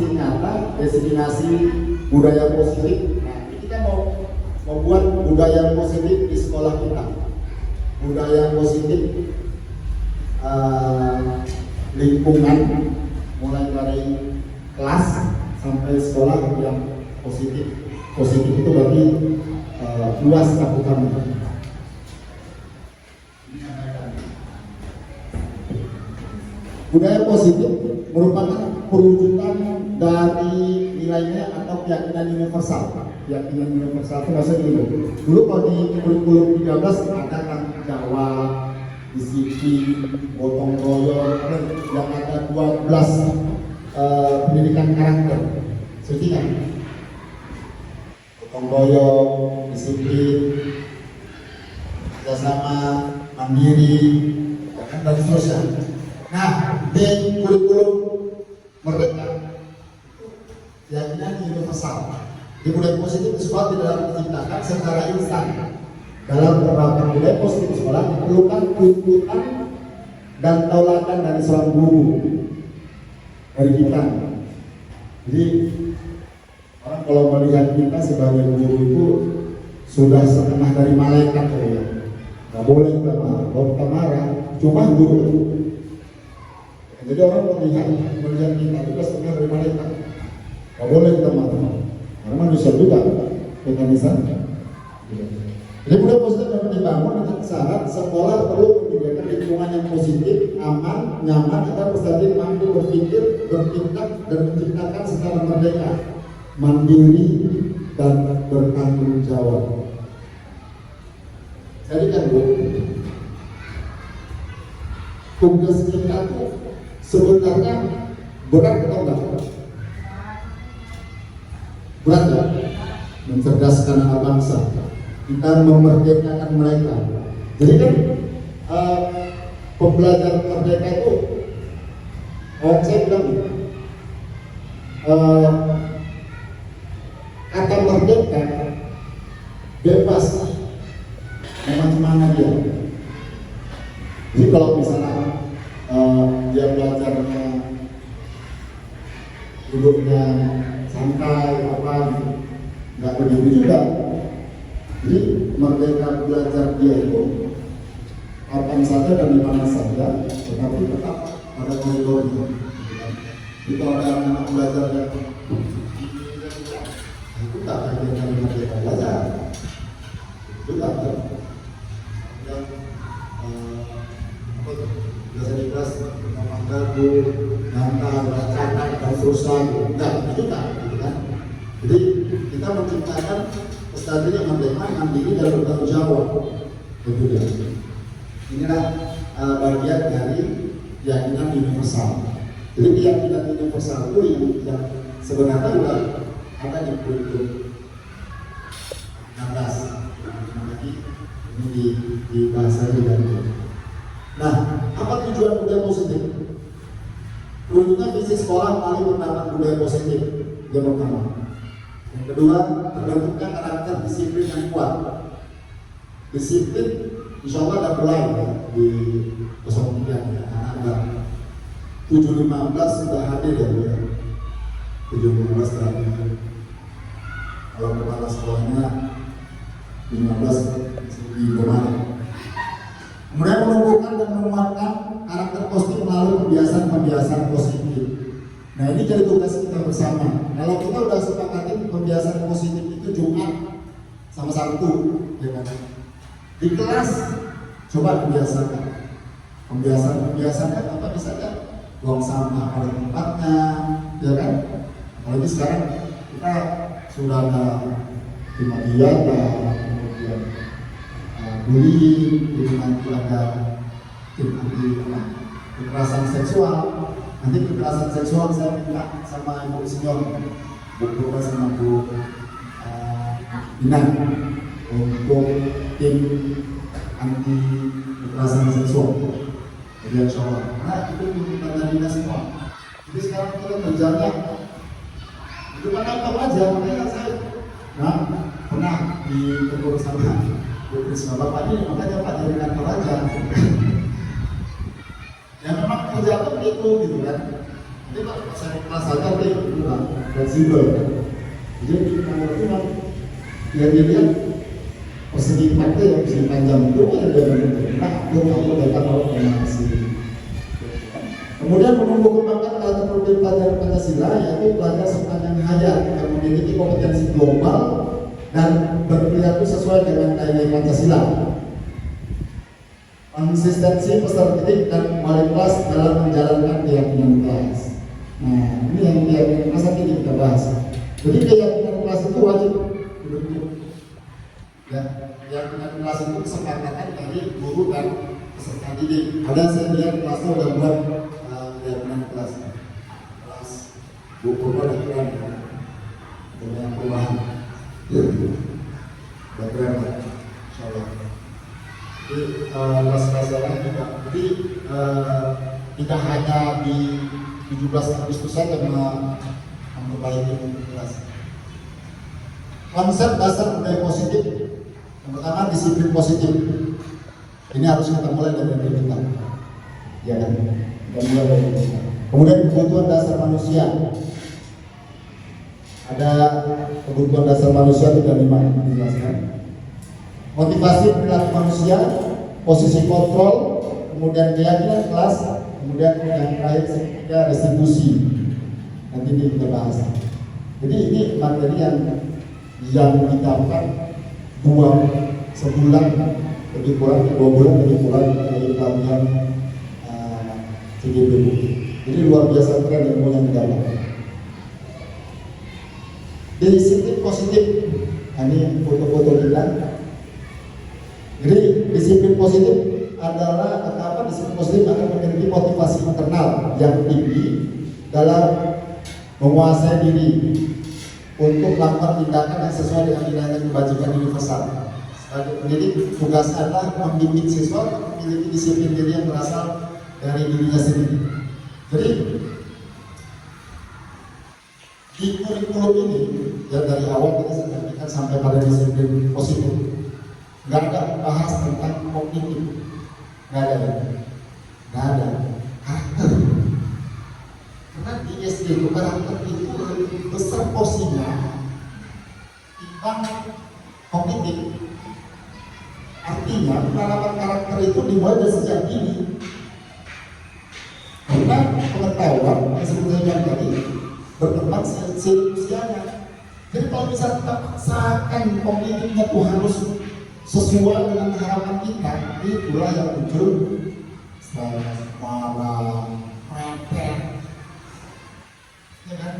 bukti nyata destinasi budaya positif. Nah, kita mau membuat budaya positif di sekolah kita, budaya positif lingkungan, mulai dari kelas sampai sekolah yang positif. Positif itu berarti luas cakupannya. Budaya positif merupakan perwujudan dari nilainya atau keyakinan universal. Keyakinan universal itu maksudnya dulu. Dulu kalau di kurikulum 13 ada kan Jawa, disiplin, gotong royong, yang ada 12 pendidikan karakter. Seperti kan? Gotong royong, disiplin, kerjasama, mandiri, dan seterusnya. Nah, di kurikulum Merdeka keyakinan universal. Di budaya positif di sekolah tidak dapat diciptakan secara instan. Dalam menerapkan budaya positif di sekolah diperlukan tuntutan dan tauladan dari seorang guru, dari kita. Jadi orang kalau melihat kita sebagai guru itu sudah setengah dari malaikat ya. Nggak boleh kita marah. Kalau kita marah, cuma guru. Jadi orang melihat kita juga setengah dari malaikat. Nggak boleh kita marah. Karena manusia juga mekanisme. Jadi budaya positif dapat dibangun dengan syarat sekolah perlu menyediakan lingkungan yang positif, aman, nyaman, agar peserta didik mampu berpikir, bertindak, dan menciptakan secara merdeka, mandiri, dan bertanggung jawab. Jadi kan Bu, tugas kita itu sebenarnya berat atau enggak? Berat ya? Mencerdaskan anak bangsa, kita memerdekakan mereka. Jadi kan pembelajaran merdeka itu saya bilang kata merdeka bebas macam-macam dia. Jadi kalau misalnya dia belajarnya duduknya santai apa nggak begitu juga. Jadi merdeka belajar dia itu kapan saja dan di mana saja, tetapi tetap ada koridornya. Jika ada anak belajar yang itu tak bagian dari merdeka belajar, itu tak yang biasa di kelas memang gagu, ngantar, catat, dan seterusnya, enggak, itu tak, gitu kan? Jadi kita menciptakan peserta yang merdeka, mandiri, dan bertanggung jawab. Itu dia. Inilah bagian dari keyakinan universal. Jadi keyakinan universal itu yang sebenarnya sudah ada di kurikulum 16. Lagi ini di bahasa juga. Nah, apa tujuan budaya positif? Wujudnya visi sekolah melalui penerapan budaya positif yang pertama. Yang kedua, terbentuknya karakter disiplin yang kuat. Disiplin, insya Allah ada mulai ya, di 03 ya, anak-anak 715 sudah hadir ya, 715 terakhir. Kalau kepala sekolahnya 15 di kemarin. Kemudian menumbuhkan dan menguatkan karakter positif melalui pembiasaan positif. Nah ini jadi tugas kita bersama. Kalau kita udah sepakatin pembiasaan positif itu Jumat sama Sabtu, ya kan? Di kelas coba dibiasakan. Pembiasaan apa bisa kan? Buang sampah pada tempatnya, ya kan? Apalagi sekarang kita sudah ada kemudian bullying, jadi nanti ada kekerasan seksual. Nanti kekerasan seksual saya minta sama Ibu Senior, Bu Purba sama Bu Ina untuk tim anti kekerasan seksual. Jadi insya Allah, karena itu tuntutan dari kita semua. Jadi sekarang kita kerjanya itu kan tahu aja, makanya saya pernah di tegur sama Bu Krisma Bapak ini, makanya Pak dari kantor aja. Ya memang kerja itu gitu kan. Jadi kalau saya kelas saja dia bukan fleksibel. Jadi kalau itu kan dia dilihat persegi partai yang persegi panjang itu yang dia bentuk. Aku datang mau masih. Kemudian menumbuh kembangkan karakter profil pelajar Pancasila yaitu pelajar sepanjang hayat yang memiliki kompetensi global dan berperilaku sesuai dengan nilai Pancasila. Konsistensi peserta didik dan wali kelas dalam menjalankan keyakinan kelas. Nah, ini yang keyakinan kelas nanti kita bahas. Jadi keyakinan kelas itu wajib dibentuk. Ya, keyakinan kelas itu kesepakatan dari guru dan peserta didik. Ada saya lihat kelasnya udah buat keyakinan kelas buku keren dengan perubahan keren insyaallah. Jadi kelas-kelas lain juga jadi tidak hanya di 17 Agustus saja memperbaiki kelas. Konsep dasar budaya positif yang pertama disiplin positif ini harus kita mulai dari diri kita ya kan. Kemudian kebutuhan dasar manusia. Ada kebutuhan dasar manusia itu dari mana dijelaskan. Motivasi perilaku manusia, posisi kontrol, kemudian keyakinan kelas, kemudian yang terakhir ketiga restitusi. Nanti ini kita bahas. Jadi ini materi yang didapat sebulan lebih kurang, 2 bulan lebih kurang dari pelatihan CGBU. Jadi luar biasa keren ilmu yang didapat. Disiplin positif, ini foto-foto kita. Jadi disiplin positif adalah apa? Disiplin positif akan memiliki motivasi internal yang tinggi dalam menguasai diri untuk melakukan tindakan yang sesuai dengan nilai kebajikan universal. Sebagai pendidik, tugasnya adalah membimbing siswa memiliki disiplin diri yang berasal dari dirinya sendiri. Jadi di kurikulum ini ya dari awal kita sampaikan sampai pada disiplin positif, nggak ada bahas tentang kognitif, nggak ada karakter. Karena di SD itu karakter itu lebih besar porsinya timbang kognitif. Artinya penanaman karakter itu dimulai dari sejak dini. Karena pengetahuan yang sebetulnya tadi berkembang seiring usianya. Jadi kalau bisa kita paksakan kognitifnya itu harus sesuai dengan harapan kita, itulah yang muncul stres, marah, mepet, ya kan?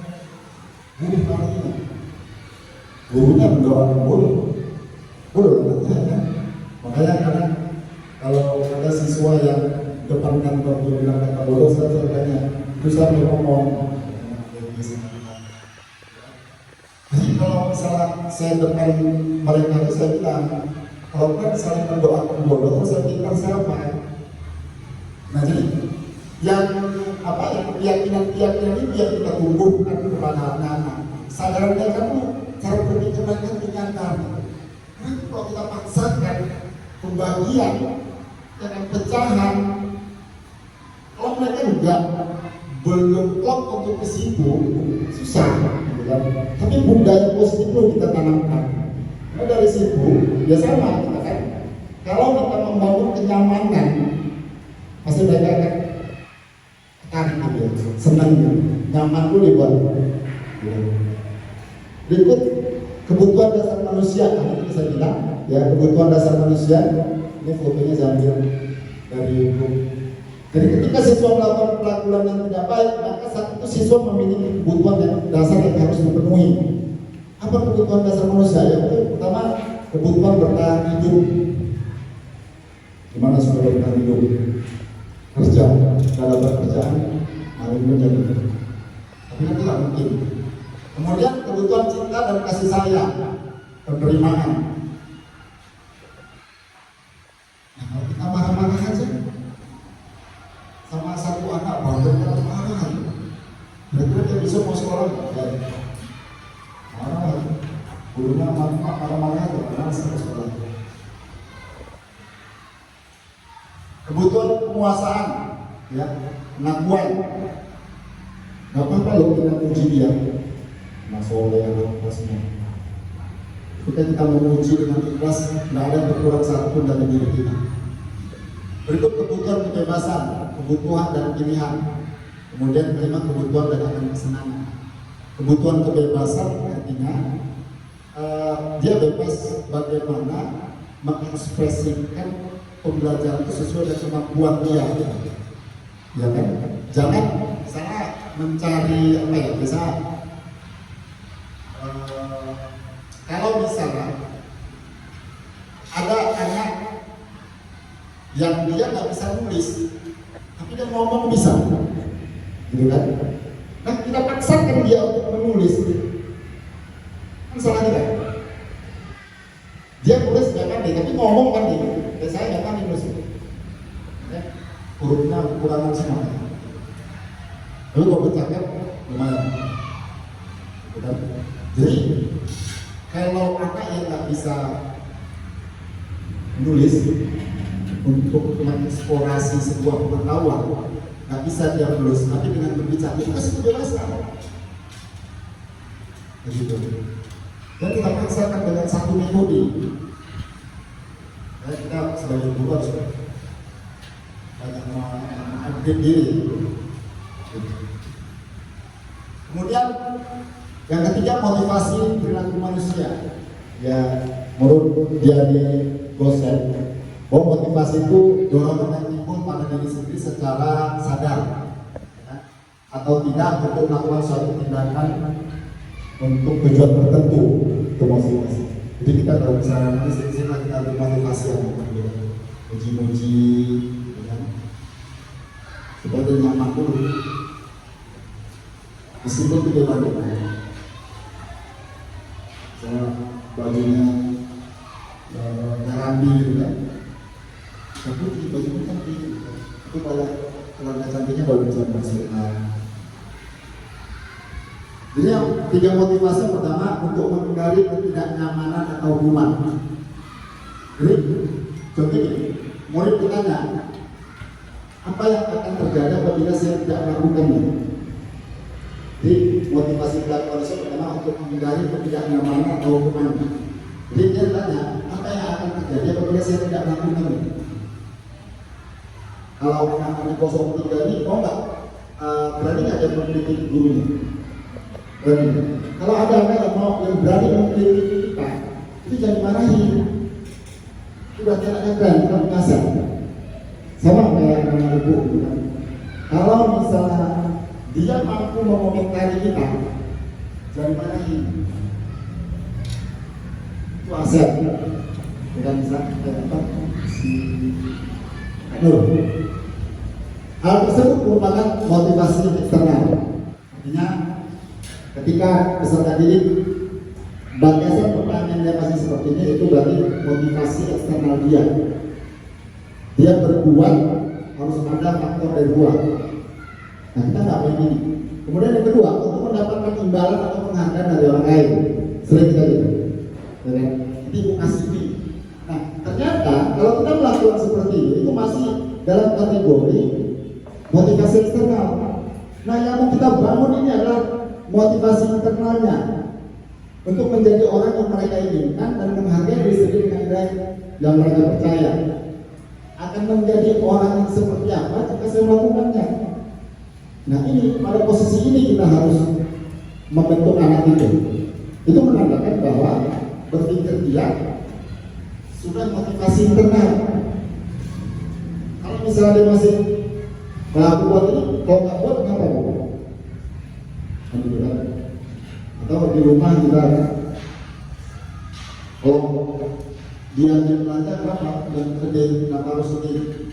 Bunuh kalinya, gurunya mendorong bunuh, kan? Makanya kadang kalau ada siswa yang depan kantor dia bilang kata bodoh, saya tanya, bisa ngomong. Jadi kalau misalnya saya depan mereka itu saya bilang, kalau kan saling mendoakan bodoh, saya bilang siapa? Nah jadi yang keyakinan ini yang kita tumbuhkan kepada anak-anak. Sadarnya kamu cara berpikir mereka kenyataan. Karena kalau kita paksakan pembagian dengan pecahan, kalau mereka juga belum klop untuk ke situ, susah, gitu kan? Tapi budaya positif itu kita tanamkan. Nah, dari situ, ya sama kita kan. Kalau kita membangun kenyamanan, pasti mereka akan tertarik gitu, senang, nyaman dulu dibuat. Berikut kebutuhan dasar manusia, ini saya bilang, ya kebutuhan dasar manusia. Ini fotonya saya ambil dari buku. Jadi ketika siswa melakukan pelakuan yang tidak baik, maka saat itu siswa memiliki kebutuhan yang dasar yang harus dipenuhi. Apa kebutuhan dasar manusia? Yang pertama, kebutuhan bertahan hidup. Gimana supaya bertahan hidup? Kerja, kalau pekerjaan, maling menjadi. Tapi itu tidak mungkin. Kemudian kebutuhan cinta dan kasih sayang, penerimaan. Nah, kalau kita marah-marah aja sama satu anak baru marah, berarti dia bisa mau sekolah nggak? Marah, gurunya marah-marah aja, karena sampai sekolah. Kebutuhan penguasaan, ya, pengakuan. Gak apa-apa loh kita puji dia, Mas Soleh, apa semua. Ketika kita memuji dengan ikhlas, tidak ada yang berkurang satu pun dari diri kita. Berikut kebutuhan kebebasan, kebutuhan dan pilihan. Kemudian kelima, kebutuhan dan akan kesenangan. Kebutuhan kebebasan artinya dia bebas bagaimana mengekspresikan pembelajaran itu sesuai dengan kemampuan dia, ya kan? Jangan misalnya mencari apa ya, bisa kalau misalnya ada anak yang dia nggak bisa nulis, tapi dia ngomong bisa, gitu kan? Nah kita paksakan dia untuk menulis, kan salah tidak? Dia nulis nggak pandai, tapi ngomong pandai. Dan saya nggak pandai nulis, ya, hurufnya kekurangan semua. Lalu kalau bercakap lumayan, gitu kan? Jadi kalau anak yang nggak bisa nulis untuk mengeksplorasi sebuah pengetahuan, nggak bisa dia nulis, tapi dengan berbicara itu kasih kebebasan, begitu. Dan kita paksakan dengan satu metode. Dan kita sebagai guru harus banyak mengupdate diri. Kemudian yang ketiga, motivasi perilaku manusia. Ya, menurut dari dosen, bahwa motivasi itu dorongan yang timbul pada diri sendiri secara sadar, ya, atau tidak untuk melakukan suatu tindakan untuk tujuan tertentu, itu motivasi. Jadi kita kalau misalnya nanti sini kita ada motivasi yang berbeda, muji-muji, ya, supaya dia nyaman dulu. Meskipun tidak banyak, saya bajunya rapi gitu kan, tapi bajunya cantik, itu kalau nggak cantiknya baru bisa bersemangat. Jadi yang tiga motivasi pertama untuk menghindari ketidaknyamanan atau rumah. Jadi contohnya, murid bertanya, apa yang akan terjadi apabila saya tidak melakukannya? Jadi motivasi perilaku manusia pertama untuk menghindari ketidaknyamanan atau hukuman. Jadi dia tanya, apa yang akan terjadi apabila saya tidak melakukannya? Kalau anak-anak 03 ini, oh enggak, berani nggak dia mengkritik gurunya? Berani. Kalau ada anak yang berani mengkritik kita, itu jangan dimarahi. Itu berarti anaknya berani, kan kasar. Sama kayak anak ibu. Kalau misalnya dia mampu mengomentari kita, jangan dimarahi. Itu aset. Bukan misalnya apa si Nur. Hal tersebut merupakan motivasi eksternal. Artinya ketika peserta didik batasan pertanyaan dia masih seperti ini, itu berarti motivasi eksternal dia. Dia berbuat harus ada faktor dari luar. Nah kita nggak mau ini. Kemudian yang kedua, untuk mendapatkan imbalan atau penghargaan dari orang lain, sering kita gitu. Jadi ibu kasih ini. Nah ternyata kalau kita melakukan seperti ini, itu masih dalam kategori motivasi eksternal. Nah yang mau kita bangun ini adalah motivasi internalnya, untuk menjadi orang yang mereka inginkan dan menghargai diri sendiri dengan nilai yang mereka percaya. Akan menjadi orang yang seperti apa jika saya melakukannya. Nah ini, pada posisi ini kita harus membentuk anak itu. Itu menandakan bahwa berpikir dia sudah motivasi internal. Kalau misalnya dia masih aku buat ini, kalau nggak buat kenapa? Atau di rumah kita, oh dia belajar apa dan kerja kenapa harus ini.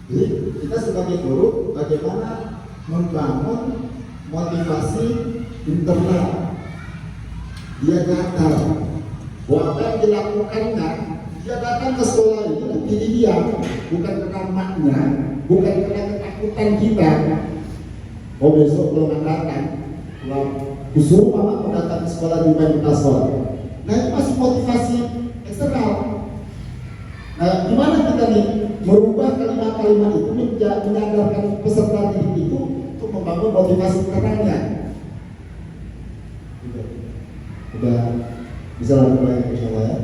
Jadi kita sebagai guru bagaimana membangun motivasi internal. Dia gatal bahwa apa yang dilakukannya, dia datang ke sekolah ini untuk diri dia, bukan karena maknya, bukan karena ketakutan kita. Oh besok kalau nggak datang, kalau disuruh mama datang ke sekolah di sekolah. Nah itu masih motivasi eksternal. Nah gimana kita nih merubah kalimat-kalimat itu menyadarkan peserta didik itu untuk membangun motivasi internalnya. Gitu. Udah bisa lakukan insya Allah ya.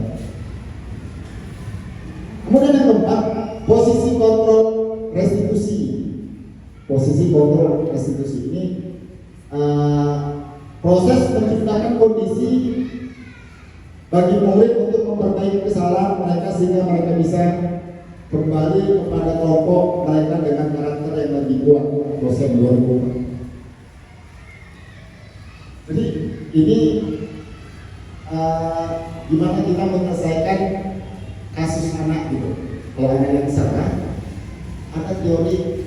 Kemudian yang keempat, posisi kontrol restitusi. Posisi kontrol restitusi ini proses menciptakan kondisi bagi murid untuk memperbaiki kesalahan mereka sehingga mereka bisa kembali kepada kelompok mereka dengan karakter yang lebih kuat. Dosen 2004. Jadi ini gimana kita menyelesaikan kasus anak gitu. Kalau anak yang salah, ada teori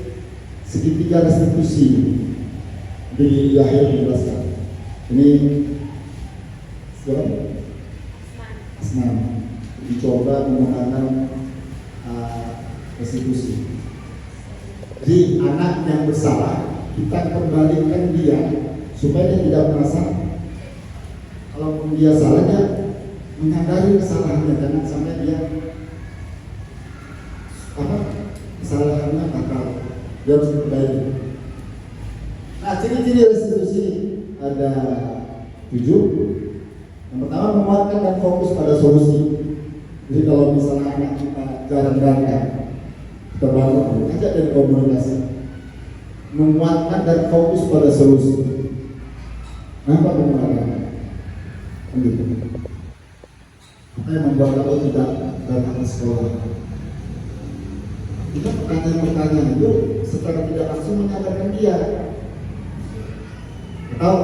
segitiga restitusi di akhir dijelaskan. Ini siapa? Asman. Dicoba menggunakan restitusi. Jadi anak yang bersalah kita kembalikan dia supaya dia tidak merasa kalau dia salah dia menyadari kesalahannya, jangan sampai dia kesalahannya bakal dia harus diperbaiki. Nah, ciri-ciri restitusi ada 7. Yang pertama, menguatkan dan fokus pada solusi. Jadi kalau misalnya anak kita jarang berangkat, kita bangun ajak dari komunikasi, menguatkan dan fokus pada solusi. Kenapa menguatkan? Apa yang membuat kamu tidak datang ke sekolah? Kita pertanyaan-pertanyaan itu secara tidak langsung menyadarkan dia. Atau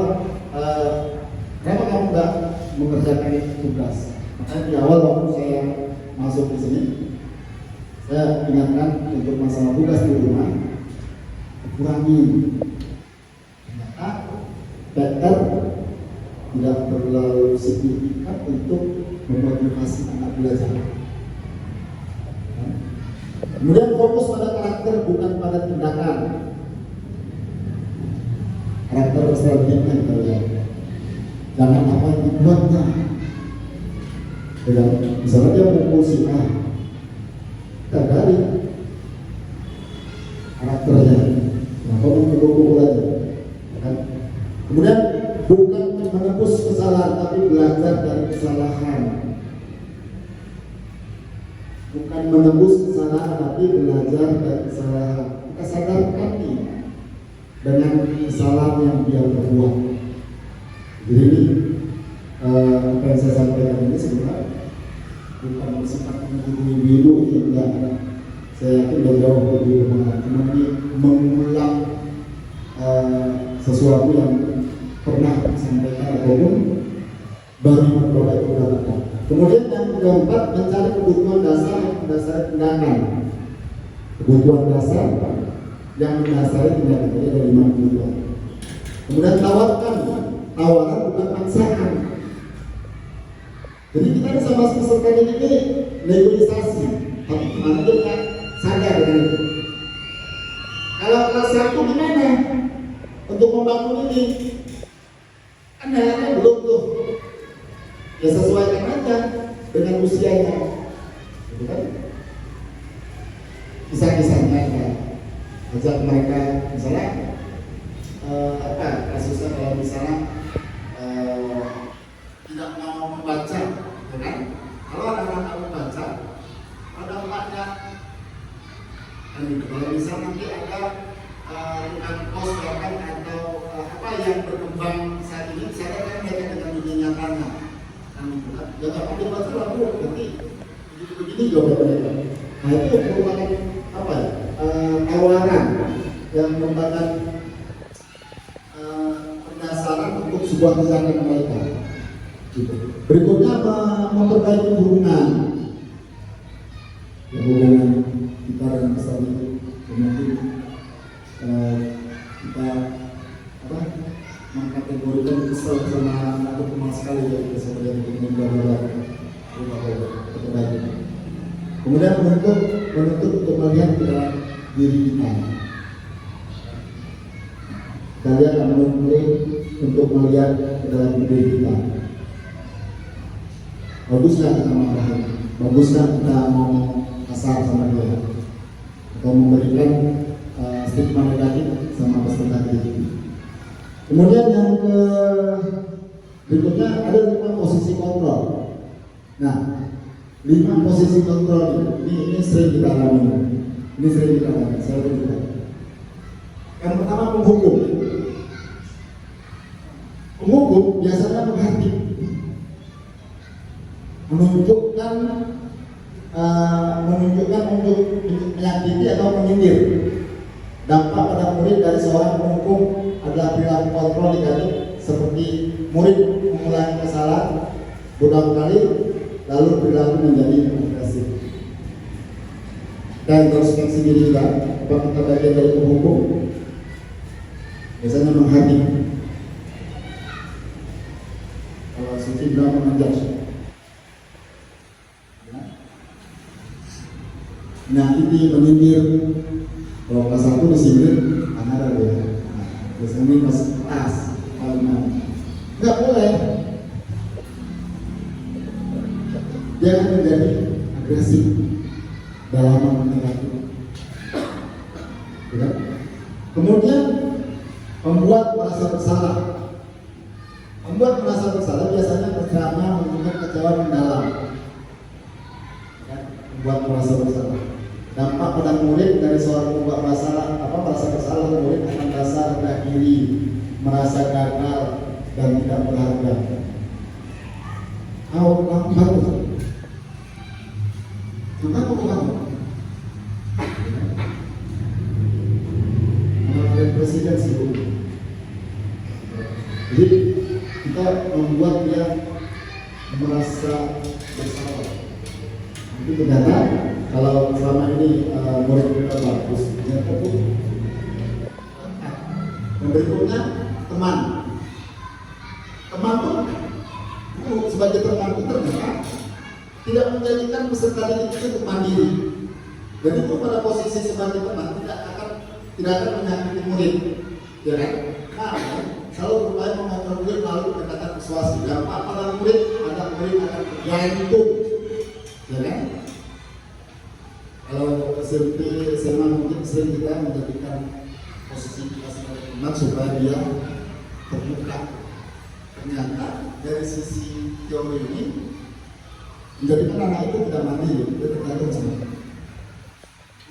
kenapa kamu nggak mengerjakan tugas? Makanya di awal waktu saya masuk di sini, saya ingatkan untuk masalah tugas di rumah, kurangi. Ternyata PR tidak terlalu signifikan untuk memotivasi anak belajar. Kemudian fokus pada karakter bukan pada tindakan. Karakter selanjutnya kita lihat. Jangan apa yang dibuatnya. Misalnya dia mukul si A, kita gali karakternya. Nah, kamu pukul aja. Kan? Kemudian bukan menebus kesalahan, tapi belajar dari kesalahan. Bukan menebus kesalahan, tapi belajar dari kesalahan. Kita sadarkan nih dengan kesalahan yang dia perbuat. Jadi apa yang saya sampaikan ini sebenarnya bukan bersifat menggurui biru, tidak. Saya yakin jauh lebih bermanfaat. Cuma ini mengulang sesuatu yang pernah disampaikan ataupun baru mencoba itu lakukan. Kemudian yang keempat, mencari kebutuhan dasar yang mendasari tindakan. Kebutuhan dasar yang mendasari tindakan, jadi ada 5 kebutuhan. Kemudian tawarkan, tawaran bukan paksaan. Jadi kita sama peserta ini negosiasi, tapi gimana kita sadar dengan itu. Kalau kelas 1 gimana untuk membangun ini? Kan daerahnya belum tuh. Ya sesuaikan aja dengan usianya, gitu kan? Kisah-kisahnya ya, ajak mereka misalnya kasusnya kalau misalnya tidak mau membaca, ya kan? Kalau anak-anak mau membaca, ada empatnya. Dan kalau misalnya nanti ada tukang pos bahkan atau apa yang berkembang saat ini, saya kan mereka dengan dunia nyatanya. Ya tak ambil masalah bu, nanti begini juga mereka. Nah itu merupakan apa ya? Tawaran yang merupakan pendasaran untuk sebuah tindakan mereka. Gitu. Berikutnya memperbaiki hubungan. Ya, hubungan kita dengan kesal itu mungkin kita mengkategorikan kesal sama atau kemas sekali ya kita sebagai menjaga perbaiki. Kemudian menuntut untuk melihat ke dalam diri kita. Kalian akan menuntut untuk melihat ke dalam diri kita. Baguslah kita marahin, baguslah kita mau kasar sama dia, atau memberikan stigma negatif sama peserta didik. Kemudian yang berikutnya ada 5 posisi kontrol. Nah, 5 posisi kontrol ini sering kita alami. Ini sering kita alami. Saya beritahu. Yang pertama penghukum. Penghukum biasanya menghakim, menunjukkan untuk menyakiti atau menyindir. Dampak pada murid dari seorang penghukum adalah perilaku kontrol negatif seperti murid mengulangi kesalahan berulang kali lalu perilaku menjadi agresif. Dan introspeksi diri kita, apakah kita bagian dari penghukum? Biasanya menghakimi. Kalau suci bilang menjudge. Menyakiti, menyindir. Kalau kelas 1 disindir, ada ya. Biasanya ini masih keras, nggak boleh. Dia akan menjadi agresif dalam negatif. Ya. Kemudian membuat merasa bersalah. Membuat merasa bersalah biasanya berceramah menunjukkan kecewaan mendalam. Ya. Membuat merasa bersalah. Dampak pada murid dari seorang membuat merasa bersalah, murid akan merasa rendah diri, merasa gagal dan tidak berharga. Bagus. Kenapa bukan? Anak presiden sih. Jadi kita membuat dia merasa bersalah. Itu ternyata kalau selama ini murid kita bagus, ternyata itu. Yang berikutnya teman. Teman itu sebagai teman itu ternyata tidak menjadikan peserta didik itu mandiri. Jadi itu pada posisi sebagai teman tidak akan menyakiti murid, ya kan? Nah, selalu berupaya mengontrol murid melalui pendekatan persuasi. Dampak pada murid akan tergantung, ya kan? Kalau SMP, SMA mungkin sering kita menjadikan posisi kita sebagai teman supaya dia terbuka. Ternyata dari sisi teori ini menjadikan anak itu tidak mandiri, dia tergantung sama.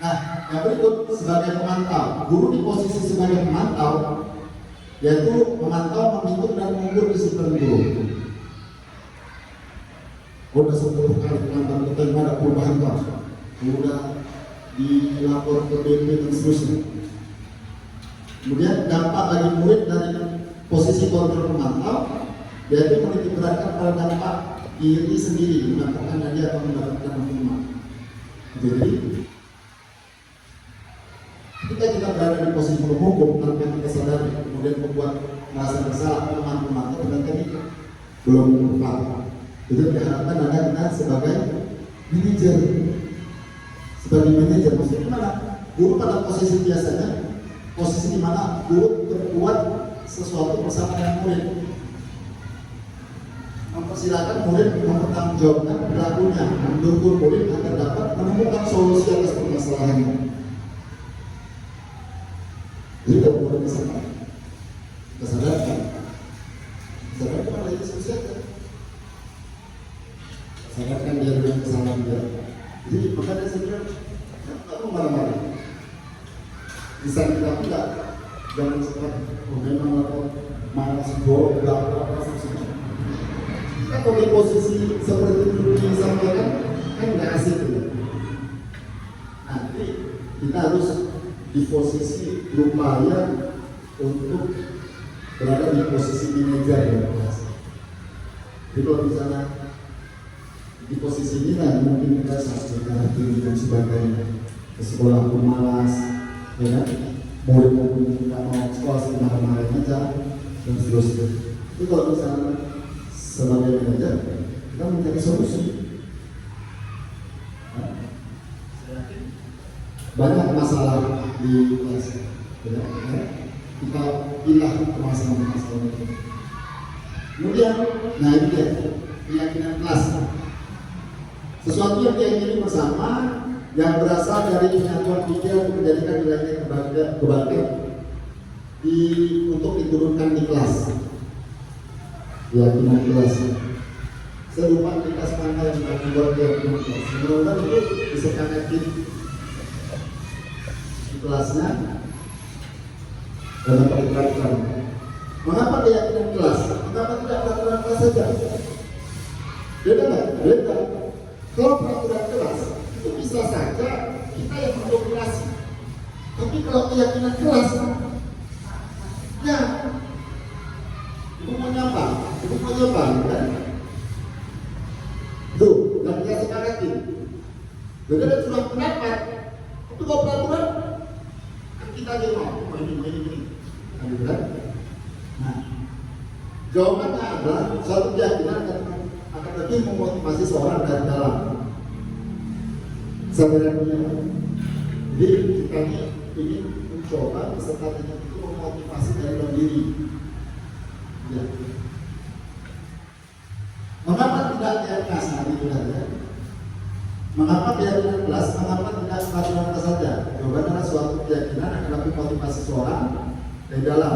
Nah, yang berikut sebagai pemantau, guru di posisi sebagai pemantau, yaitu memantau, menghitung dan mengukur disiplin guru. Udah 10 kali penantang kita yang ada perubahan pak, udah dilapor ke BP dan seterusnya. Kemudian dampak bagi murid dari posisi kontrol pemantau, yaitu menitik beratkan pada dampak diri sendiri, mendapatkan hadiah atau mendapatkan hukuman. Jadi ketika kita berada di posisi penghukum tanpa kita sadari, kemudian membuat merasa bersalah teman-teman ternyata ini belum tepat. Jadi diharapkan ada kita sebagai manajer. Sebagai manajer maksudnya gimana? Guru pada posisi biasanya, posisi di mana guru berbuat sesuatu bersama dengan murid. Mempersilakan murid mempertanggungjawabkan perilakunya, mendukung murid agar dapat menemukan solusi atas permasalahannya. Jadi kalau murid kesadarkan malah itu selesai. Sadarkan dia dengan kesalahan dia. Jadi makanya saya bilang, kamu marah-marah. Bisa kita tidak, jangan seperti memang marah sebuah apa semua. Kalau di posisi seperti itu disampaikan kan nggak asik gitu. Nanti kita harus di posisi berupaya untuk berada di posisi manajer ya kelas. Jadi kalau misalnya di posisi ini kan mungkin kita sakit hati dan sebagainya, ke sekolah pun malas, ya kan? Murid pun tidak mau sekolah semarah-marah aja dan seterusnya. Itu kalau misalnya sebagai manajer kita mencari solusi. Banyak masalah di kelas, ya, kita pilah masalah-masalah itu. Kemudian, nah itu ya keyakinan kelas. Sesuatu yang diyakini bersama yang berasal dari penyatuan pikir untuk menjadikan nilainya kebangkitan untuk diturunkan di kelas. Keyakinan kelas. Saya lupa di kelas mana yang membuat keyakinan kelas. Semoga itu disepakati di kelasnya dalam peraturan. Mengapa keyakinan kelas? Mengapa tidak peraturan kelas saja? Beda nggak? Beda. Kalau peraturan kelas itu bisa saja kita yang mendominasi. Tapi kalau keyakinan kelas, ya, ibu mau nyapa, kan? Tuh, nggak bisa sepakatin. Jadi ada surat pendapat. Itu kalau peraturan, kan kita aja mau ini. Kan? Nah, jawabannya adalah suatu keyakinan akan lebih memotivasi seorang dari dalam. Sebenarnya, jadi kita ingin mencoba peserta didik itu memotivasi dari dalam diri. Ya. Mengapa tidak kelas hari itu saja? Mengapa keyakinan kelas? Mengapa tidak peraturan saja? Jawabannya adalah suatu keyakinan akan lebih motivasi seorang dari dalam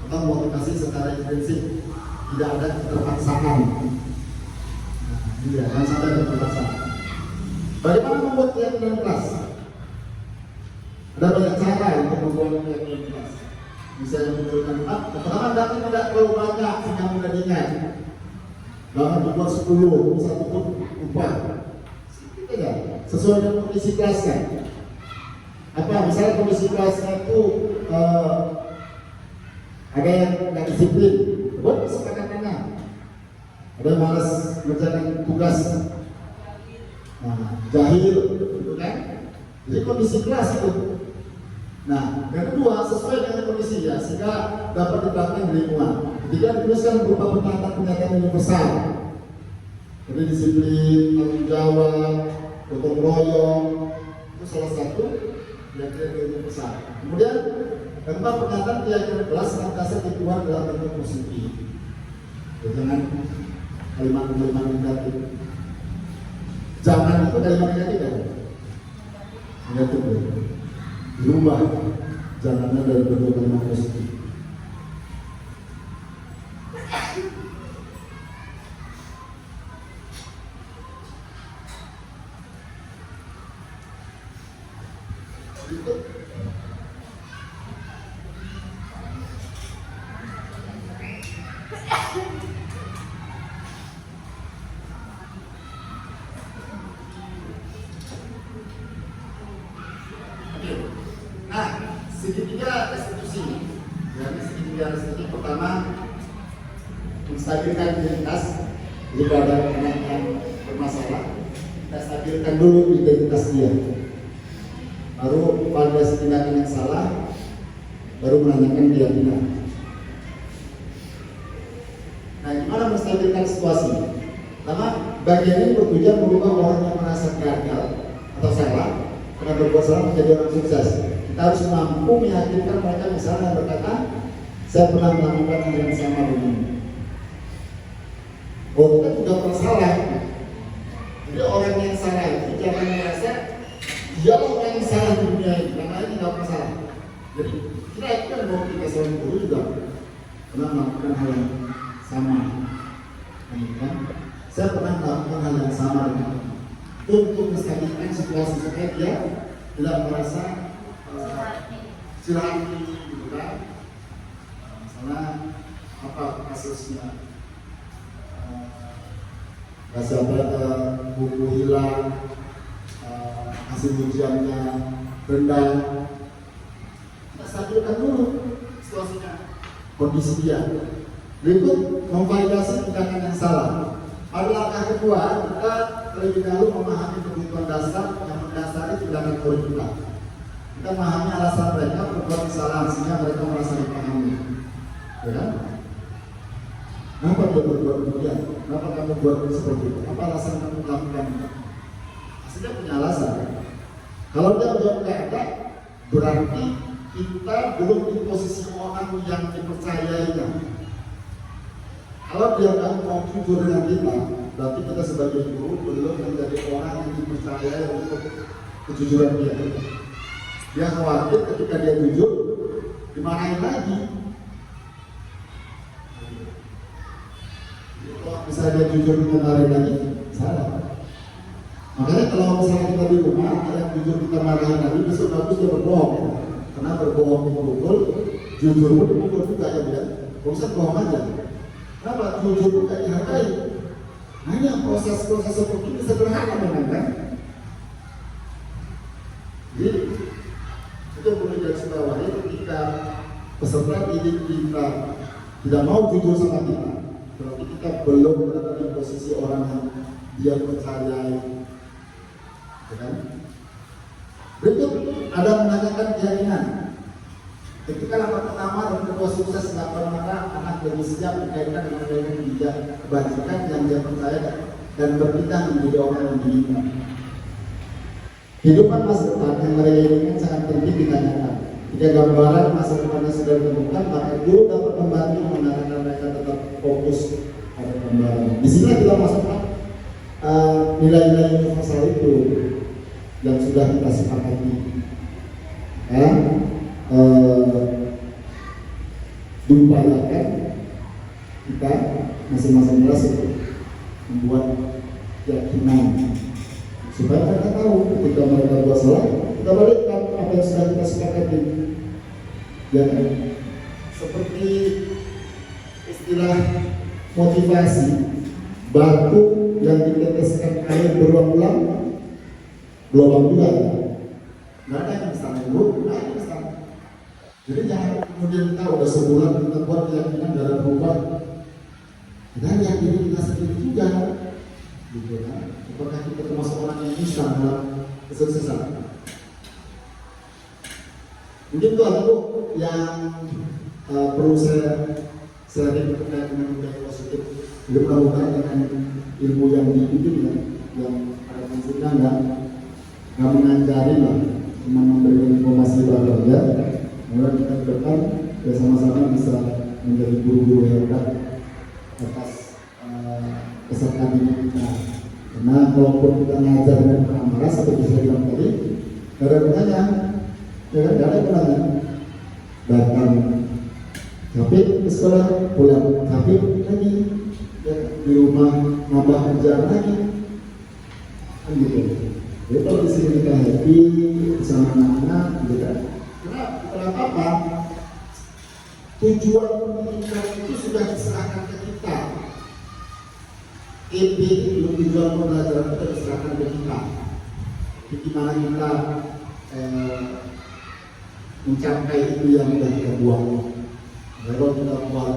atau motivasi secara intrinsik, tidak ada keterpaksaan. Jangan sampai keterpaksaan. Bagaimana membuat keyakinan kelas? Ada banyak cara untuk membuat keyakinan kelas. Bisa menunjukkan pertama datang tidak terlalu banyak sehingga mudah diingat. Jangan dibuat 10, satu pun 4. Sedikit aja, sesuai dengan kondisi kelasnya. Apa misalnya kondisi kelasnya itu ada yang tidak disiplin, buat kesepakatannya. Ada yang malas mengerjakan tugas, jahil, gitu kan? Jadi kondisi kelas itu. Nah, yang kedua sesuai dengan kondisi ya, sehingga dapat diterapkan di lingkungan. Ketiga dituliskan berupa pertanyaan pernyataan universal. Jadi disiplin, tanggung jawab, gotong royong, itu salah satu keyakinan universal. Kemudian keempat, pernyataan keyakinan kelas senantiasa dibuat dalam bentuk positif. Jangan kalimat-kalimat negatif. Jangan itu kalimat negatif kan? Negatif ya. Dirubah jangannya dari bentuk kalimat positif. Nah, segitiga restitusi. Jadi segitiga restitusi pertama menstabilkan identitas. Jika ada anak yang bermasalah, kita stabilkan dulu identitas dia. Baru validasi tindakan yang salah, baru menanyakan keyakinan. Nah, gimana menstabilkan situasi? Karena bagian ini bertujuan merubah orang yang merasa gagal atau salah karena berbuat salah menjadi orang sukses. Kita harus mampu meyakinkan mereka, misalnya berkata, saya pernah melakukan hal yang sama begini. Oh, kita juga pernah salah. Jadi orang yang salah itu jangan merasa dia orang yang salah di dunia ini, karena ini tidak pernah salah. Jadi kita itu kan bahwa kita seorang guru juga pernah melakukan hal yang sama. Kan? Saya pernah melakukan hal yang sama dengan untuk menstabilkan situasi supaya dia tidak merasa cilaki, gitu kan? Misalnya apa kasusnya? Kasih buku hilang, hasil ujiannya rendah. Kita stabilkan dulu situasinya, kondisi dia. Berikut memvalidasi tindakan yang salah. Pada langkah kedua, kita terlebih dahulu memahami kebutuhan dasar yang mendasari tindakan kita. Kita memahami alasan mereka berbuat kesalahan sehingga mereka merasa dipahami. Ya kan? Kenapa dia berbuat demikian? Kenapa kamu buat seperti itu? Apa alasan kamu melakukan itu? Aslinya punya alasan. Kalau dia jawab nggak ada, berarti kita belum di posisi orang yang dipercayainya. Kalau dia nggak mau jujur dengan kita, berarti kita sebagai guru belum menjadi orang yang dipercayai untuk kejujuran dia. Dia khawatir ketika dia jujur dimarahin lagi. Kalau misalnya dia jujur dimarahin lagi, salah. Makanya kalau misalnya kita di rumah, yang jujur kita marahin lagi, besok bagus dia berbohong. Karena berbohong dipukul, jujur pun dipukul juga ya bilang. Gak usah bohong aja. Kenapa? Jujur pun gak dihargai. Nah ini yang proses-proses seperti ini sederhana memang kan. Jadi itu boleh digarisbawahi ketika peserta didik kita tidak mau jujur sama kita, berarti kita belum berada di posisi orang yang dia percayai, kan? Berikut ada menanyakan keyakinan. Ketika rapat pertama dan kedua sukses dilakukan, maka anak lebih siap dikaitkan dengan bijak kebajikan yang dia percaya dan berpindah menjadi orang yang diinginkan. Kehidupan masa depan yang mereka inginkan sangat penting ditanyakan. Jika gambaran masa depannya sudah ditemukan, maka guru dapat membantu mengarahkan mereka tetap fokus pada gambaran. Di sini kita masukkan nilai-nilai universal itu yang sudah kita sepakati. Diupayakan kita masing-masing kelas itu membuat keyakinan supaya mereka tahu ketika mereka buat salah, kita balikkan apa yang sudah kita sepakati. Ya kan? Seperti istilah motivasi, batu yang diteteskan air berulang-ulang gelombang juga. Nggak ada yang bisa nunggu, nggak ada yang bisa. Jadi jangan kemudian kita udah sebulan kita buat keyakinan dalam berubah. Kita yakini kita sendiri juga, gitu kan? Apakah kita termasuk orang yang bisa dalam kesuksesan? Mungkin itu yang perlu saya sharing terkait dengan budaya positif. Jadi mudah-mudahan dengan ilmu yang dibimbing yang ada prinsipnya nggak mengajari lah, cuma memberikan informasi baru aja. Kemudian kita ke depan sama-sama bisa menjadi guru-guru hebat atas peserta didik kita. Karena kalaupun kita ngajar dengan amarah seperti saya bilang tadi, gak ada gunanya, gak ada gunanya. Datang capek ke sekolah, pulang capek lagi, ya, di rumah nambah kerjaan lagi, kan gitu. Jadi kalau di sini kita happy bersama anak-anak, gitu kan. Kenapa apa? Tujuan pendidikan itu sudah diserahkan ke kita. EP belum tujuan pembelajaran itu diserahkan ke kita. Bagaimana kita mencapai itu yang sudah kita buang. Kalau kita buat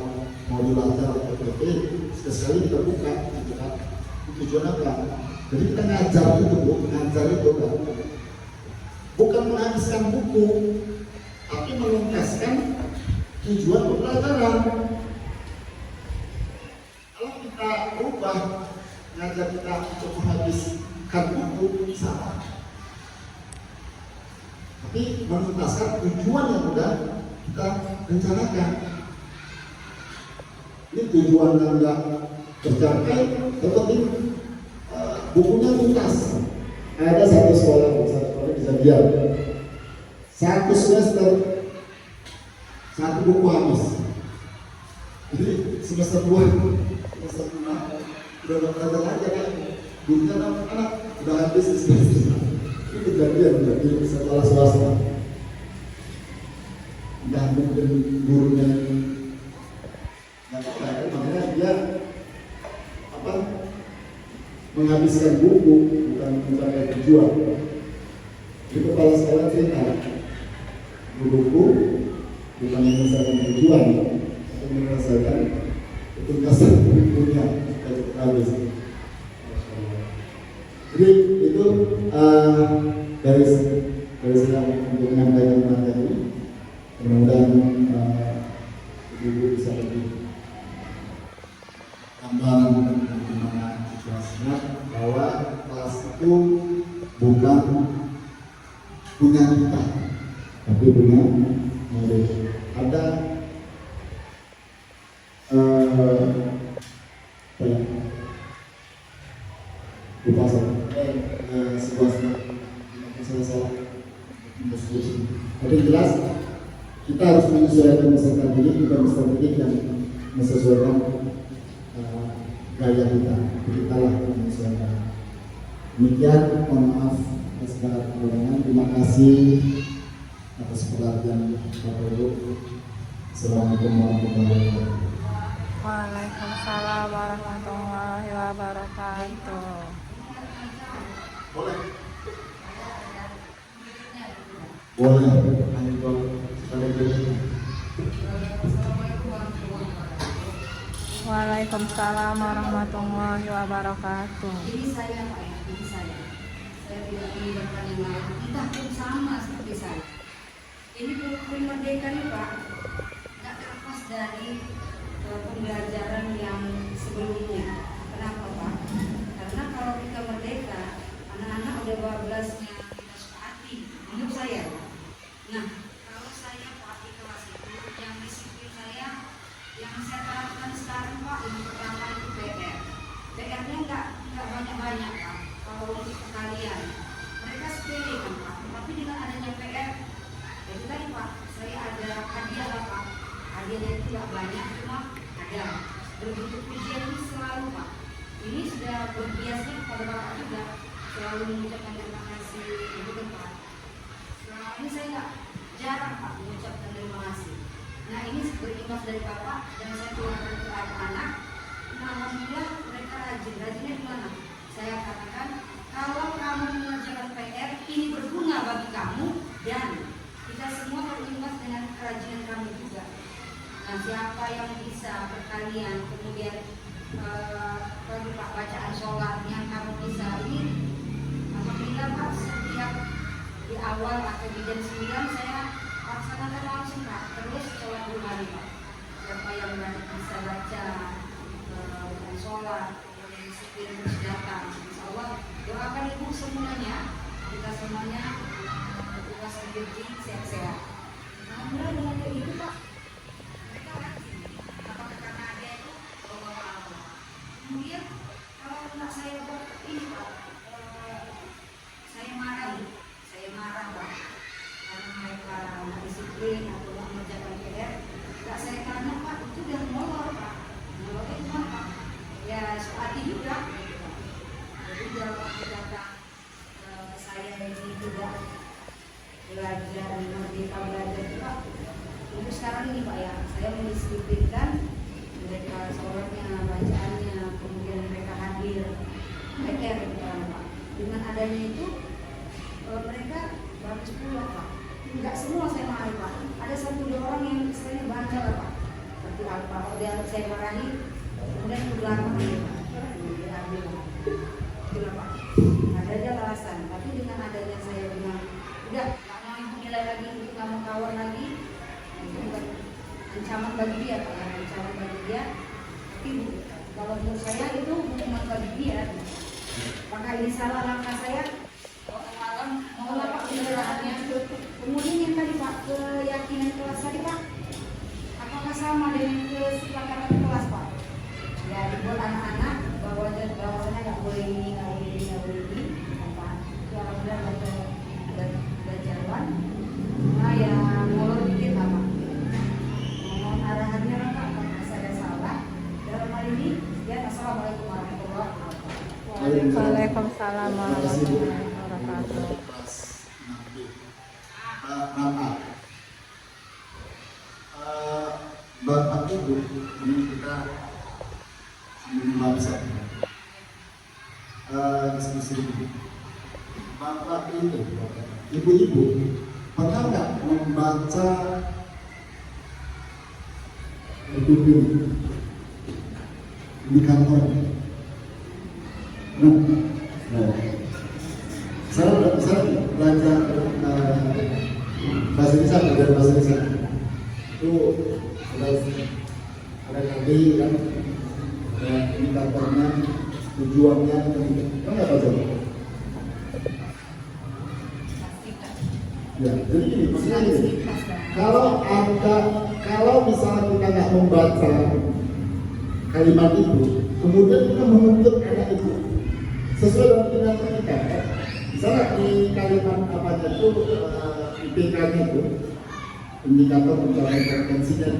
modul ajar atau PP, sekali kita buka, gitu kan. Tujuan apa? Jadi kita ngajar itu, kan. Bukan menghabiskan buku, tapi menuntaskan tujuan pembelajaran. Kalau kita ubah ngajar kita untuk menghabiskan buku, salah. Tapi menuntaskan tujuan yang sudah kita rencanakan. Ini tujuan yang sudah tercapai, tetapi bukunya tuntas. Ada satu sekolah di Zambia, satu semester satu buku habis. Jadi semester 2, semester 5 udah belajar aja kan, bukunya anak-anak udah habis di semester. Itu kejadian di sekolah swasta. Dan mungkin gurunya nggak tahu, makanya dia menghabiskan buku bukan mencapai tujuan. Di kepala sekolah cerita, buku bukan menyelesaikan tujuan, tapi menyelesaikan ketuntasan bukunya habis. Jadi itu dari saya untuk menyampaikan materi. Mudah-mudahan ibu bisa lebih gambaran bagaimana situasinya, bahwa kelas itu bukan punya kita, tapi punya murid. Ada sebuah Jadi jelas kita harus menyesuaikan peserta didik dengan peserta didik yang menyesuaikan gaya kita. Kita lah menyesuaikan. Demikian, mohon maaf atas segala kekurangan. Terima kasih atas perhatian Bapak Ibu. Assalamualaikum warahmatullahi wabarakatuh. Waalaikumsalam warahmatullahi wabarakatuh. Boleh. Boleh. Waalaikumsalam warahmatullahi wabarakatuh. Ini saya Pak ya, ini saya tidak meninggalkan yang lain, kita pun sama seperti saya. Ini kurikulum merdeka nih Pak, nggak terlepas dari pembelajaran yang sebelumnya. Kenapa Pak? Karena kalau kita merdeka, anak-anak udah 12-nya kita sepakati, menurut saya. Nah, kalau saya Pak di kelas itu, yang disiplin saya, yang saya terapkan sekarang Pak, yang pertama itu PR. PR-nya nggak banyak-banyak Pak. Kalau untuk kalian, mereka sepele kan Pak. Tapi dengan adanya PR, jadi tadi Pak, saya ada hadiah lah Pak. Hadiahnya itu nggak banyak, cuma ada. Begitu pujian itu selalu Pak. Ini sudah berbiasa kepada Bapak juga, selalu mengucapkan terima kasih, gitu Pak. Selama ini saya nggak jarang Pak mengucapkan terima kasih. Nah ini berimbas dari Bapak dan saya keluarkan ke anak-anak. Nah, alhamdulillah mereka rajin. Rajinnya di mana? Saya katakan kalau kamu mengerjakan PR ini berguna bagi kamu dan kita semua berimbas dengan kerajinan kamu juga. Nah siapa yang bisa berkalian kemudian bagi Pak bacaan sholat yang kamu bisa ini alhamdulillah Pak setiap di awal atau di jam 9 saya laksanakan langsung Pak, terus sholat dulu hari Pak. Siapa yang bisa baca dan sholat, kemudian disiplin terus datang, insya Allah doakan ibu semuanya, kita semuanya bertugas rezeki sehat-sehat. Alhamdulillah dengan itu Pak, mereka rajin. Apakah karena ada itu bawa Allah. Kemudian kalau anak saya buat ini Pak, saya marah Pak. Karena mereka nggak disiplin atau nggak mengerjakan PR, nggak saya tanya Pak, itu udah molor Pak, molornya gimana Pak? Ya soati juga, gitu Pak. Jadi dalam waktu datang saya ini tidak belajar merdeka belajar itu Pak. Untuk sekarang ini Pak ya, saya mendisiplinkan mereka sholatnya, bacaannya, kemudian mereka hadir, PR Pak. Dengan adanya itu mereka bagus pula Pak. Enggak semua saya marahi Pak. Ada 1-2 orang yang istilahnya bandel Pak. Seperti apa? Kalau dia saya marahi, kemudian ke belakang dia Pak. Diambil Pak. Itulah Pak. Ada aja alasan. Tapi dengan adanya saya bilang, udah nggak mau ibu nilai lagi, ibu nggak mau kawan lagi. Itu bukan ancaman bagi dia Pak. Ancaman bagi dia. Tapi kalau menurut saya itu hukuman bagi dia. Maka ini salah langkah saya. Malam mau Pak penjelasannya. Kemudian yang tadi Pak, keyakinan kelas tadi Pak, apakah sama dengan kesepakatan kelas Pak? Ya dibuat anak-anak bahwasanya nggak boleh ini, nggak boleh ini, nggak boleh ini, Pak. Itu alhamdulillah belajaran. Nah yang molor dikit lah Pak. Mohon arahannya lah Pak, karena saya salah. Dalam hal ini, ya assalamualaikum warahmatullahi wabarakatuh. Waalaikumsalam warahmatullahi wabarakatuh. Bapak Ibu, ini kita membahas diskusi ini. Bapak Ibu, ibu-ibu, pernah nggak membaca buku di kantor? Nah, saya belajar bahasa Indonesia, belajar bahasa Indonesia itu ada kali kan, ini kantornya, tujuannya, kan nggak tahu coba? Ya, jadi gini, maksudnya gini, kalau misalnya kita nggak membaca kalimat itu, kemudian kita menuntut anak itu sesuai dengan tindakan kita. Misalnya di kalimat apa itu IPK-nya itu indikator pencapaian kompetensinya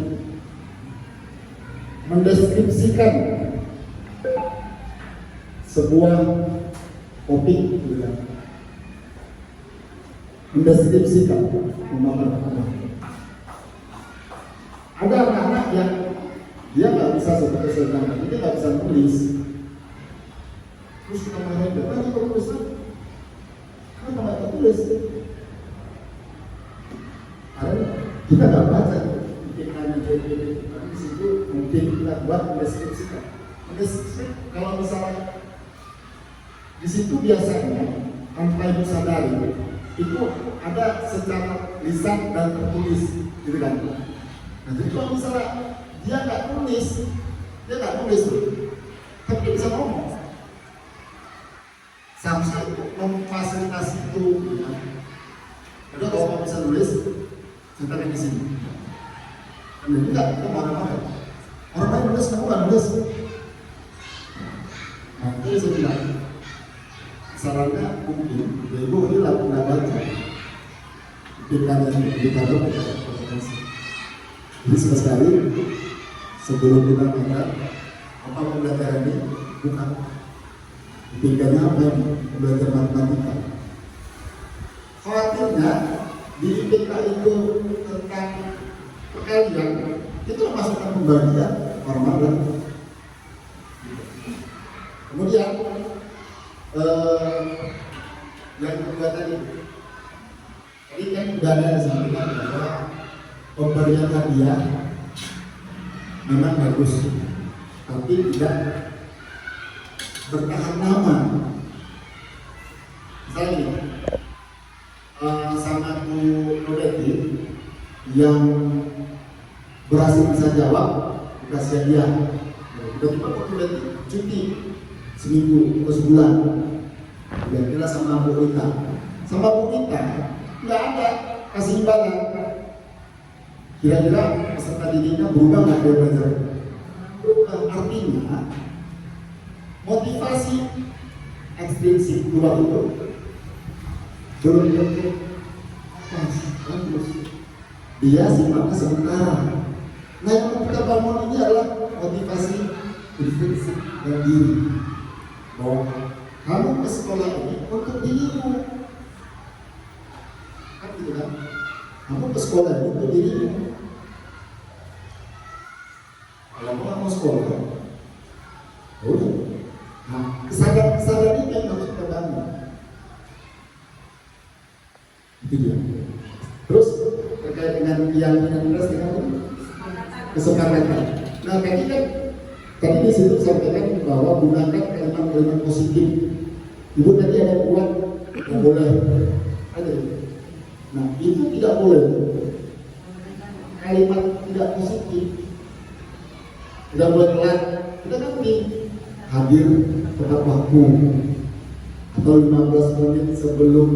mendeskripsikan sebuah topik gitu kan. Mendeskripsikan pemahaman. Ada anak-anak yang dia nggak bisa seperti saya bilang, dia nggak bisa nulis. Terus kita marahin dia, "Kenapa kamu tulis? Kenapa nggak tulis?" Karena kita nggak baca IPK-nya jadi di situ mungkin kita buat mendeskripsikan. Kalau misalnya di situ biasanya tanpa ibu sadari itu ada secara lisan dan tertulis, gitu kan? Nah, jadi kalau misalnya dia nggak nulis tapi dia bisa ngomong. Seharusnya memfasilitasi itu. Udah kalau kamu bisa nulis, kita di sini. Dan enggak, kita marah-marah. Orang lain nulis, kamu nggak nulis. Nah, itu saya bilang, sarannya mungkin, ibu ini nggak baca. Indikator kompetensi. Jadi sekali sebelum kita melihat apa pembelajaran ini, bukan IPK-nya apa yang belajar matematika. Khawatirnya di IPK itu tentang perkalian itu memasukkan pembagian formal. Kemudian yang kedua tadi kan sudah ada disampaikan bahwa pemberian hadiah memang bagus, tapi tidak bertahan lama. Misalnya sama Bu Rodeti yang berhasil bisa jawab dikasih hadiah. Tiba-tiba Bu Rodeti cuti seminggu atau sebulan. Kira-kira sama Bu Rita. Sama Bu Rita nggak ada kasih imbalan. Kira-kira peserta didiknya berubah nggak dia belajar? Artinya motivasi ekstrinsik keluar itu belum tentu bagus. Dia sifatnya sementara. Nah, yang kita bangun ini adalah motivasi intrinsik dan diri. Bahwa kamu ke sekolah ini untuk dirimu. Kan gitu kan? Kamu ke sekolah ini untuk dirimu. Kalau mau sekolah, udah. Nah, kesadaran ini yang harus kita bangun. Itu dia. Terus terkait dengan keyakinan keras dengan kesepakatan. Nah, tadi di situ sampaikan bahwa gunakan kalimat-kalimat positif. Ibu tadi ada kuat, nggak boleh. Ada. Nah, itu tidak boleh. Kalimat tidak positif. Tidak boleh telat. Kita kan hadir tepat waktu atau 15 menit sebelum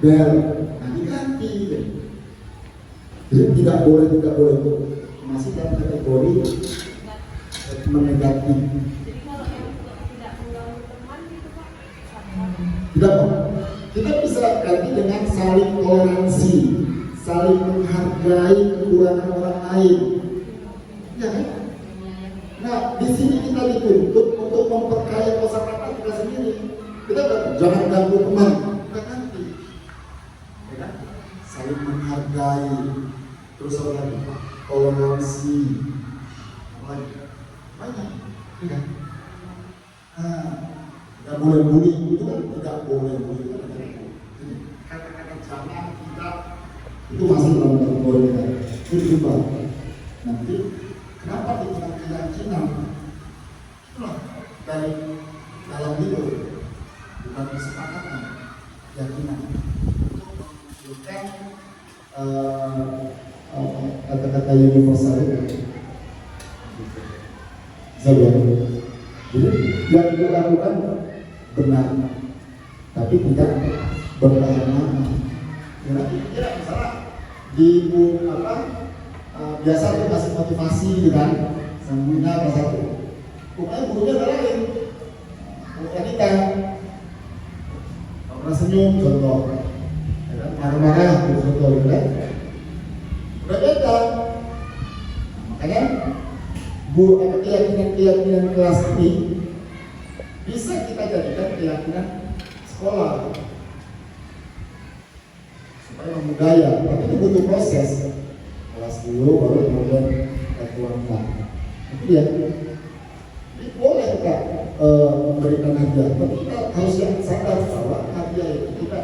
bel. Nah, diganti. Jadi tidak boleh itu masih dalam kategori negatif. Jadi kalau yang tidak mengganggu teman gitu Pak? Tidak, kita bisa ganti dengan saling toleransi, saling menghargai kekurangan orang lain. Ya kan? Nah, di sini kita dituntut untuk memperkaya kosakata kita sendiri. Kita jangan ganggu teman, kita ganti. Ya kan? Saling menghargai, terus apa lagi? Toleransi, banyak, ya kan? Nah, tidak boleh bully, itu kan tidak boleh bully. Kata-kata jangan kita itu masih dalam kategori kita. Itu juga nanti. Kenapa dengan keyakinan? Itulah dari dalam hidup, bukan kesepakatan, keyakinan. Bukan kata-kata universal itu. Jadi yang kita lakukan benar, tapi tidak bertahan lama. Kira-kira misalnya di biasa itu kasih motivasi gitu kan, sambungnya apa satu, pokoknya gurunya ada lain, guru kita, kalau senyum contoh, ya kan? marah-marah di foto gitu kan. Berbeda. Makanya keyakinan kelas ini bisa kita jadikan keyakinan sekolah supaya membudaya, tapi itu butuh proses. Kelas dulu baru kemudian kita tuangkan. Itu ya. Jadi boleh kita memberikan hadiah, tapi kita harus yang sadar bahwa hadiah itu kita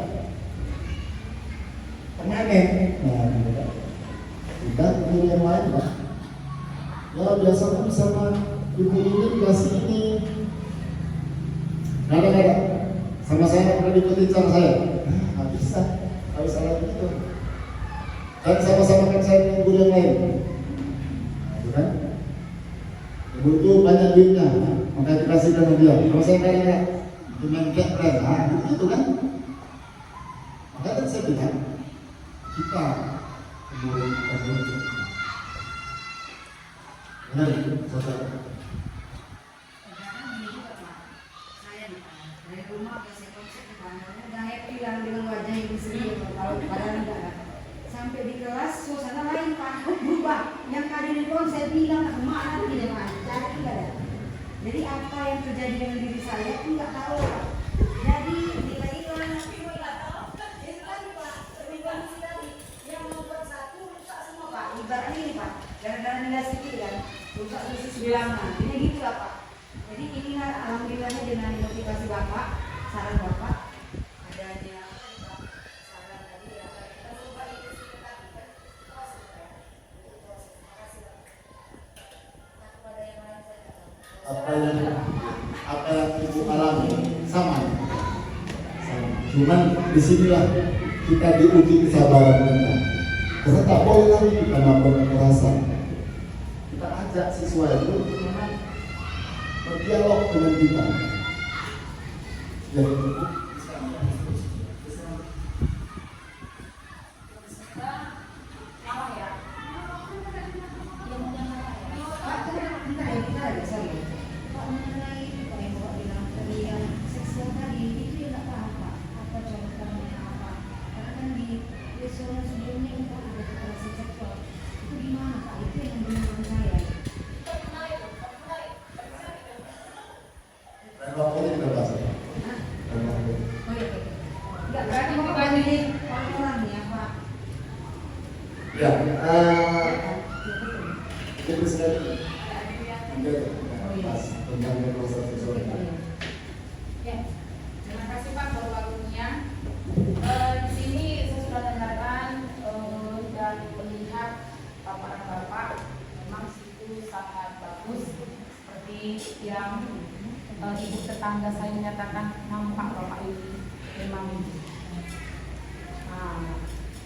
permanen. Nah, kita pilih yang lain lah. Ya biasanya sama ibu ini dikasih ini. Nggak. Sama saya pernah diikuti sama saya. Nggak bisa. Harus salah begitu. Dan sama-sama kan saya dengan guru yang lain. Nah, kan? Ibu itu banyak duitnya, maka dikasih sama dia. Kalau saya kaya itu main keren, begitu kan? Maka kan saya bilang kita guru. Benar, saudara. Dari rumah ke sekonsep udah happy lah dengan wajah ibu sendiri, kalau padahal enggak. Sampai di kelas suasana lain Pak, berubah. Yang tadi di phone saya bilang kemana tidak Pak, cari enggak ada. Jadi apa yang terjadi dengan diri saya enggak tahu Pak. Jadi nilai iklan nanti enggak tahu. Itu tadi Pak, perubahan tadi yang membuat satu rusak semua Pak. Ibaratnya ini Pak, gara-gara nilai sedikit kan, rusak usus bilangan. Ini gitu lah Pak. Jadi inilah alhamdulillahnya dengan motivasi Bapak, saran Bapak, adanya saran tadi ya, kita coba itu sih tadi kan, kepada yang lain saya Apa yang ibu alami sama. Cuman disinilah kita diuji kesabaran kita. Karena tak boleh lagi kita melakukan kekerasan. Kita ajak siswa itu berdialog dengan kita. Jadi, ya, itu sekali. Tentang proses seksual. Ya, terima kasih Pak for waktunya. Di sini saya sudah dengarkan dan melihat paparan Bapak, memang situ sangat bagus seperti yang ibu tetangga saya menyatakan nampak Bapak ini memang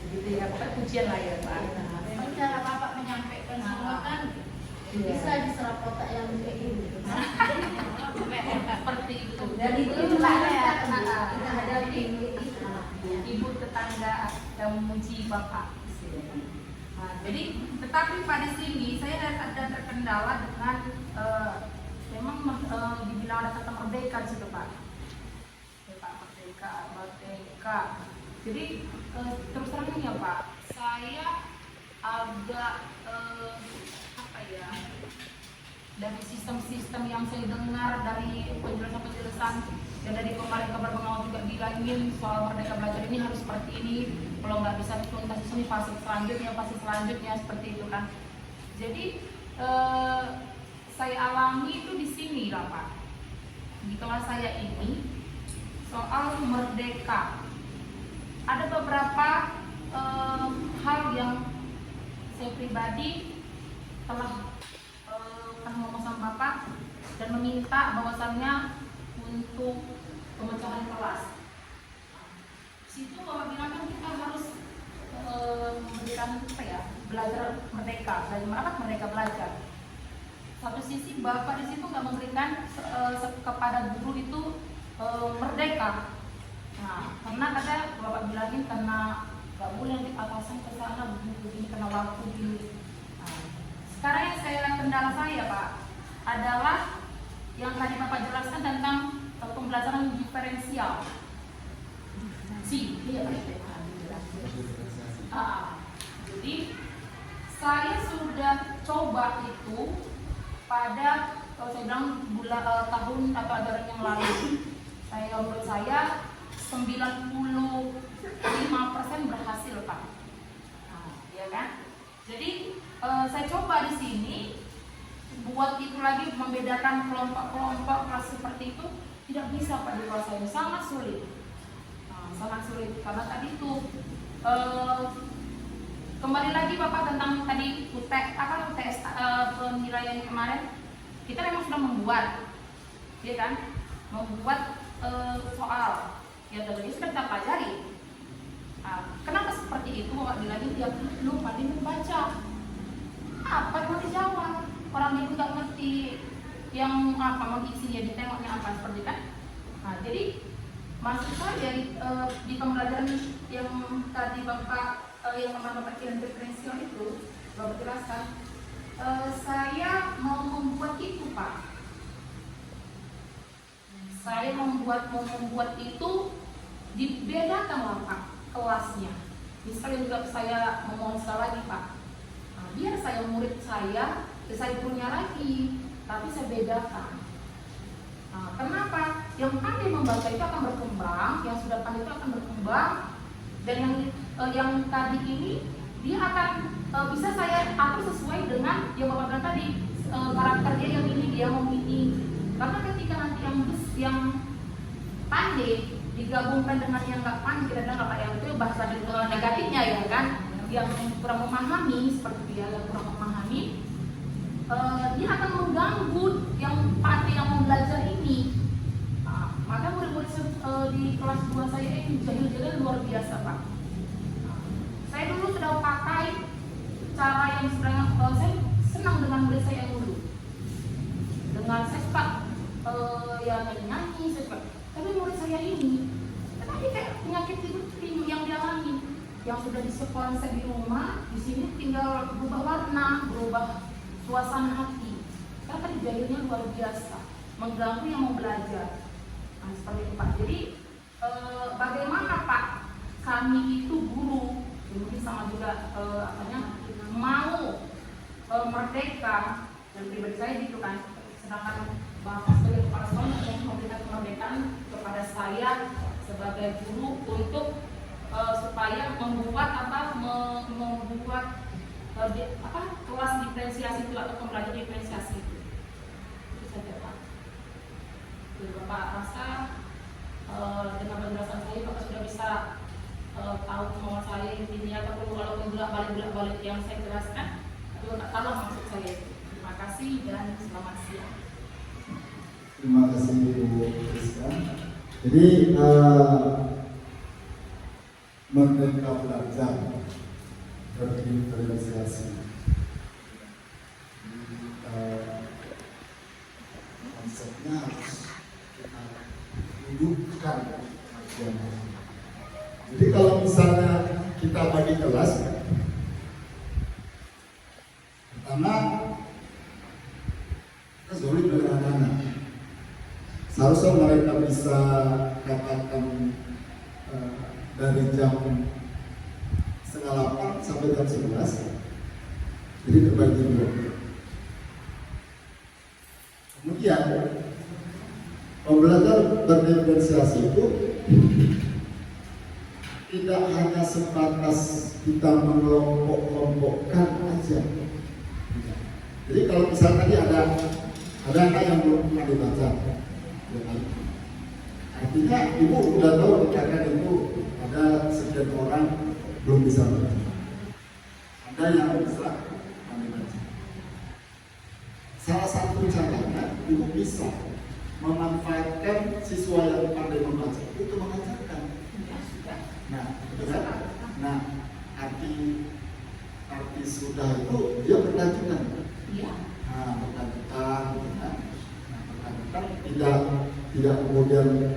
begitu ya, Bapak pujian lah ya Pak. Memang cara Bapak menyampaikan semua kan bisa diserap kotak yang kayak gini. Seperti itu. Dan itulah ya kita hadapi ibu tetangga yang memuji Bapak. Nah, jadi tetapi pada sini saya ada terkendala dengan memang dibilang ada kata merdeka di situ Pak. Pak merdeka. Jadi terus terang ini ya Pak, saya agak apa ya, dari sistem-sistem yang saya dengar dari penjelasan-penjelasan dan dari kemarin kabar pengawal juga bilangin soal merdeka belajar ini harus seperti ini, kalau nggak bisa tuntas di sini fase selanjutnya seperti itu kan. Jadi saya alami itu di sini lah Pak, di kelas saya ini soal merdeka. Ada beberapa hal yang saya pribadi telah ngomong sama Bapak dan meminta bahwasannya untuk pemecahan kelas. Situ Bapak bilang kan kita harus memberikan apa ya, belajar merdeka, merdeka belajar. Satu sisi Bapak di situ nggak memberikan kepada guru itu merdeka. Nah, karena ada Bapak bilangin karena nggak boleh nanti atasan ke sana begini karena waktu begini. Nah, sekarang yang saya kendala saya Pak adalah yang tadi Bapak jelaskan tentang pembelajaran diferensial. Iya Pak. Jadi saya sudah coba itu pada kalau saya bilang tahun atau ada yang lalu. Menurut saya 95% berhasil, Pak. Ya kan? Jadi saya coba di sini buat itu lagi, membedakan kelompok-kelompok kelas seperti itu tidak bisa, Pak, dikuasai, sangat sulit. Sangat sulit karena tadi itu kembali lagi Bapak tentang tadi UTS penilaian kemarin, kita memang sudah membuat, ya kan, soal ya tadi sudah kita pelajari. Kenapa seperti itu? Bapak bilang dia lupa dia membaca, apa mau dijawab, orang itu nggak ngerti yang apa mau isinya, ditengoknya apa seperti kan. Jadi maksud saya di pembelajaran yang tadi Bapak yang Bapak diferensial itu Bapak jelaskan, saya mau membuat itu, Pak. Saya mau membuat itu dibedakan lah, Pak, kelasnya. Misalnya juga saya memohon sekali lagi, Pak, biar saya murid saya punya lagi, tapi saya bedakan. Kenapa? Yang pandai membaca itu akan berkembang, yang sudah pandai itu akan berkembang, dan yang tadi ini dia akan bisa saya atur sesuai dengan yang Bapak bilang tadi, karakter dia yang ini, dia mau ini. Karena ketika nanti yang pandai digabungkan dengan yang nggak pandai, kira-kira apa yang itu bahasa negatifnya ya kan, yang kurang memahami seperti dia yang kurang memahami, dia akan mengganggu yang pandai yang mau belajar ini. Maka murid-murid di kelas 2 saya ini jahil-jahil luar biasa, Pak. Saya dulu sudah pakai cara yang sebenarnya saya senang dengan murid saya yang dulu. Dengan saya suka yang nyanyi, saya suka. Tapi murid saya ini, tadi kayak penyakit tidur yang dialami, yang sudah di sekolah saya di rumah, di sini tinggal berubah warna, berubah suasana hati. Karena tadi jahilnya luar biasa, mengganggu yang mau belajar. Seperti itu, Pak. Jadi bagaimana, Pak, kami itu guru, mungkin sama juga mau merdeka, dan pribadi saya gitu kan, sedangkan Bapak sebagai kepala sekolah memberikan kemerdekaan kepada saya sebagai guru untuk supaya membuat kelas diferensiasi itu atau pembelajaran diferensiasi itu saja, Pak. Jadi Bapak rasa dengan penjelasan saya Bapak sudah bisa tahu kemauan saya intinya, ataupun walaupun bolak-balik yang saya jelaskan, tapi Bapak tahu maksud saya. Terima kasih dan selamat siang. Terima kasih Bu Rizka. Jadi merdeka belajar berdifferensiasi, konsepnya harus kita dudukkan. Jadi kalau misalnya kita bagi kelas, pertama kita sulit dengan anak-anak. Seharusnya mereka bisa dapatkan dari jam 7:30 sampai jam 11. Jadi terbagi dua. Kemudian pembelajaran berdiferensiasi itu tidak hanya sebatas kita mengelompok-kelompokkan aja. Jadi kalau misalnya tadi ada anak yang belum pernah dibaca, artinya ibu udah tahu karena ibu ada sekian orang belum bisa baca, ada yang bisa membaca. Salah satu caranya ibu bisa memanfaatkan siswa yang pandai membaca itu mengajarkan. Nah, arti sudah itu dia berlanjutan. Iya. Berlanjutan, tidak kemudian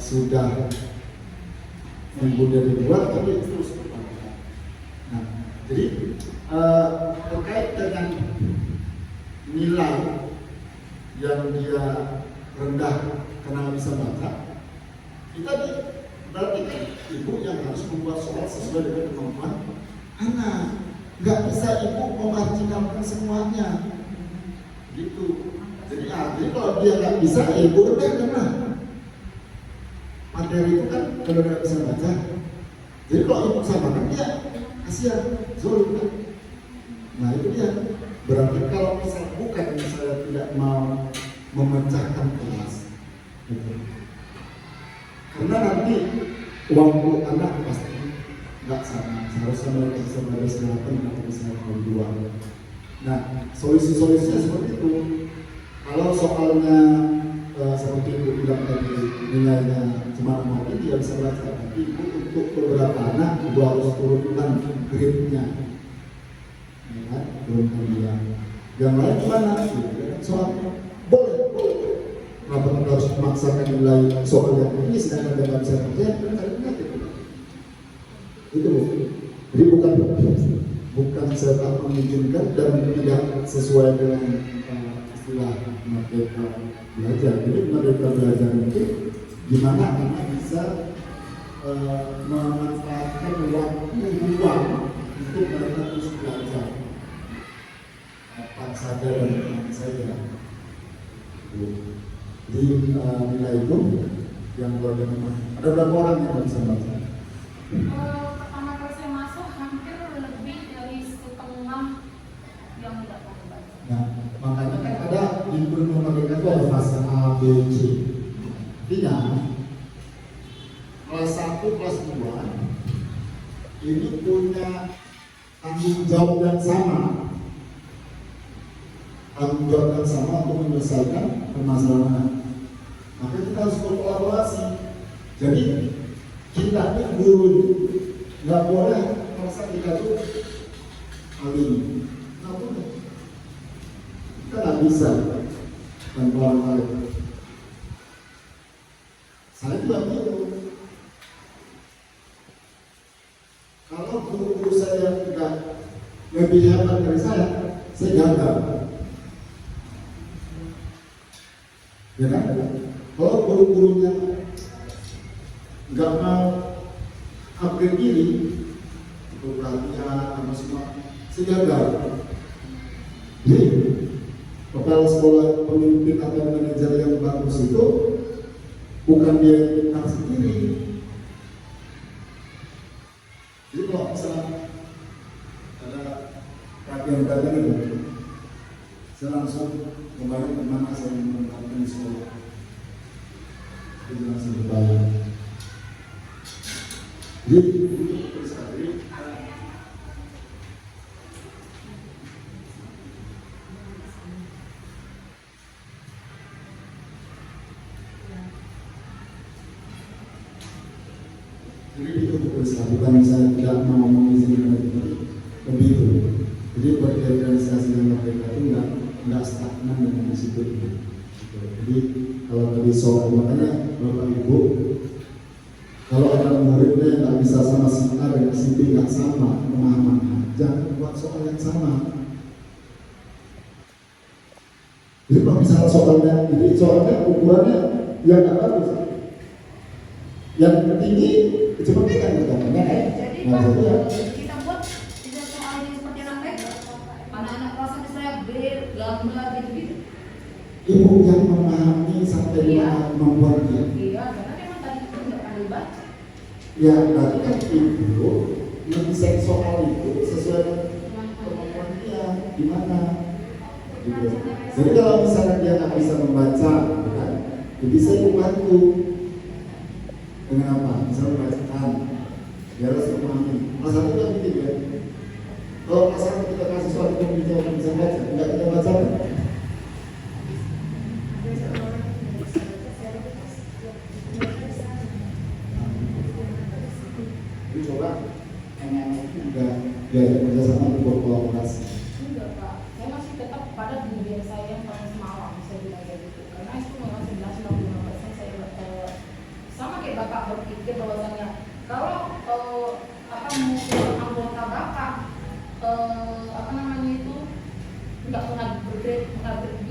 sudah kemudian dibuat tapi terus berlanjutan. Nah, jadi terkait dengan nilai yang dia rendah karena bisa baca, kita Berarti kan ibu yang harus membuat soal sesuai dengan kemampuan anak. Nggak bisa ibu memarjinalkan semuanya, gitu. Jadi kalau dia nggak bisa, ibu udah kena. Materi itu kan kalau nggak bisa baca. Jadi kalau ibu samakan dia kasihan, zolim kan. Nah itu dia. Berarti kalau misal bukan saya tidak mau memecahkan kelas, gitu. Karena nanti uang anak pasti nggak sama, seharusnya mereka bisa bayar kesehatan atau kesehatan dua. Nah, solusi-solusinya seperti itu. Kalau soalnya seperti ibu bilang tadi nilainya cuma 5, dia bisa belajar. Tapi ibu untuk beberapa anak ibu harus turunkan grade-nya, ya kan? Turunkan dia. Yang lain gimana? Soal boleh. Kenapa kita harus memaksakan nilai soal yang ini sedangkan dia nggak bisa kerja? Itu jadi bukan serta mengizinkan dan tidak sesuai dengan istilah merdeka belajar. Jadi merdeka belajar itu gimana anak bisa memanfaatkan waktu luang untuk mereka terus belajar apa saja dan apa saja. Di nilai itu yang ada berapa orang yang bisa baca? Pertama kali saya masuk hampir lebih dari 1/2 yang tidak pakai baca. Nah, makanya kan ada di kurikulum merdeka itu ada fase A, B, C. Artinya kelas 1, kelas 2 ini punya tanggung jawab yang sama. Tanggung jawab yang sama untuk menyelesaikan permasalahan. Maka kita harus berkolaborasi. Jadi kita ini guru nggak boleh merasa kita tuh alim, nggak boleh. Kita nggak bisa tanpa orang lain. Saya juga gitu. Kalau guru-guru saya tidak lebih hebat dari saya gagal. Ya kan? Kalau guru-gurunya nggak mau upgrade diri, itu perhatian sama semua, gagal. Jadi kepala sekolah, pemimpin atau manajer yang bagus itu bukan dia pintar sendiri. Jadi kalau misalnya ada kajian itu, saya langsung kembali ke mana saya menempatkan di sekolah. Itu langsung berbayar. Jadi itu bukan saya tidak mau mengizinkan itu, lebih itu. Jadi berorganisasi dengan mereka itu nggak stagnan dengan di situ. Jadi kalau tadi soal makanya Bapak Ibu, kalau ada muridnya nggak bisa sama si A dan si B nggak sama pemahamannya, jangan buat soal yang sama. Jadi kalau misalnya soalnya ukurannya yang nggak bagus, yang tinggi seperti kan katanya kan? Jadi kita buat tidak soal ini seperti anak mereka. Anak-anak kelas saya gambar gitu-gitu. Ibu yang memahami sampai membuat dia. Iya, karena memang tadi itu nggak pandai baca. Ya, berarti kan ibu mendesain soal itu sesuai dengan kemampuan dia gimana. Gitu. Jadi kalau misalnya dia nggak bisa membaca, kan, ya bisa ibu bantu dengan apa? Misalnya bacaan, dia harus memahami. Masalah itu kan gitu ya. Kalau masalah kita kasih soal itu bisa baca, nggak kita bacakan. Coba anak-anak itu juga diajak kerjasama untuk berkolaborasi. Enggak Pak, saya masih tetap pada dunia saya yang paling semalam, saya bilang kayak gitu. Karena itu memang 1995% saya sama kayak Bapak berpikir bahwasanya kalau anggota Bapak nggak pernah bergrade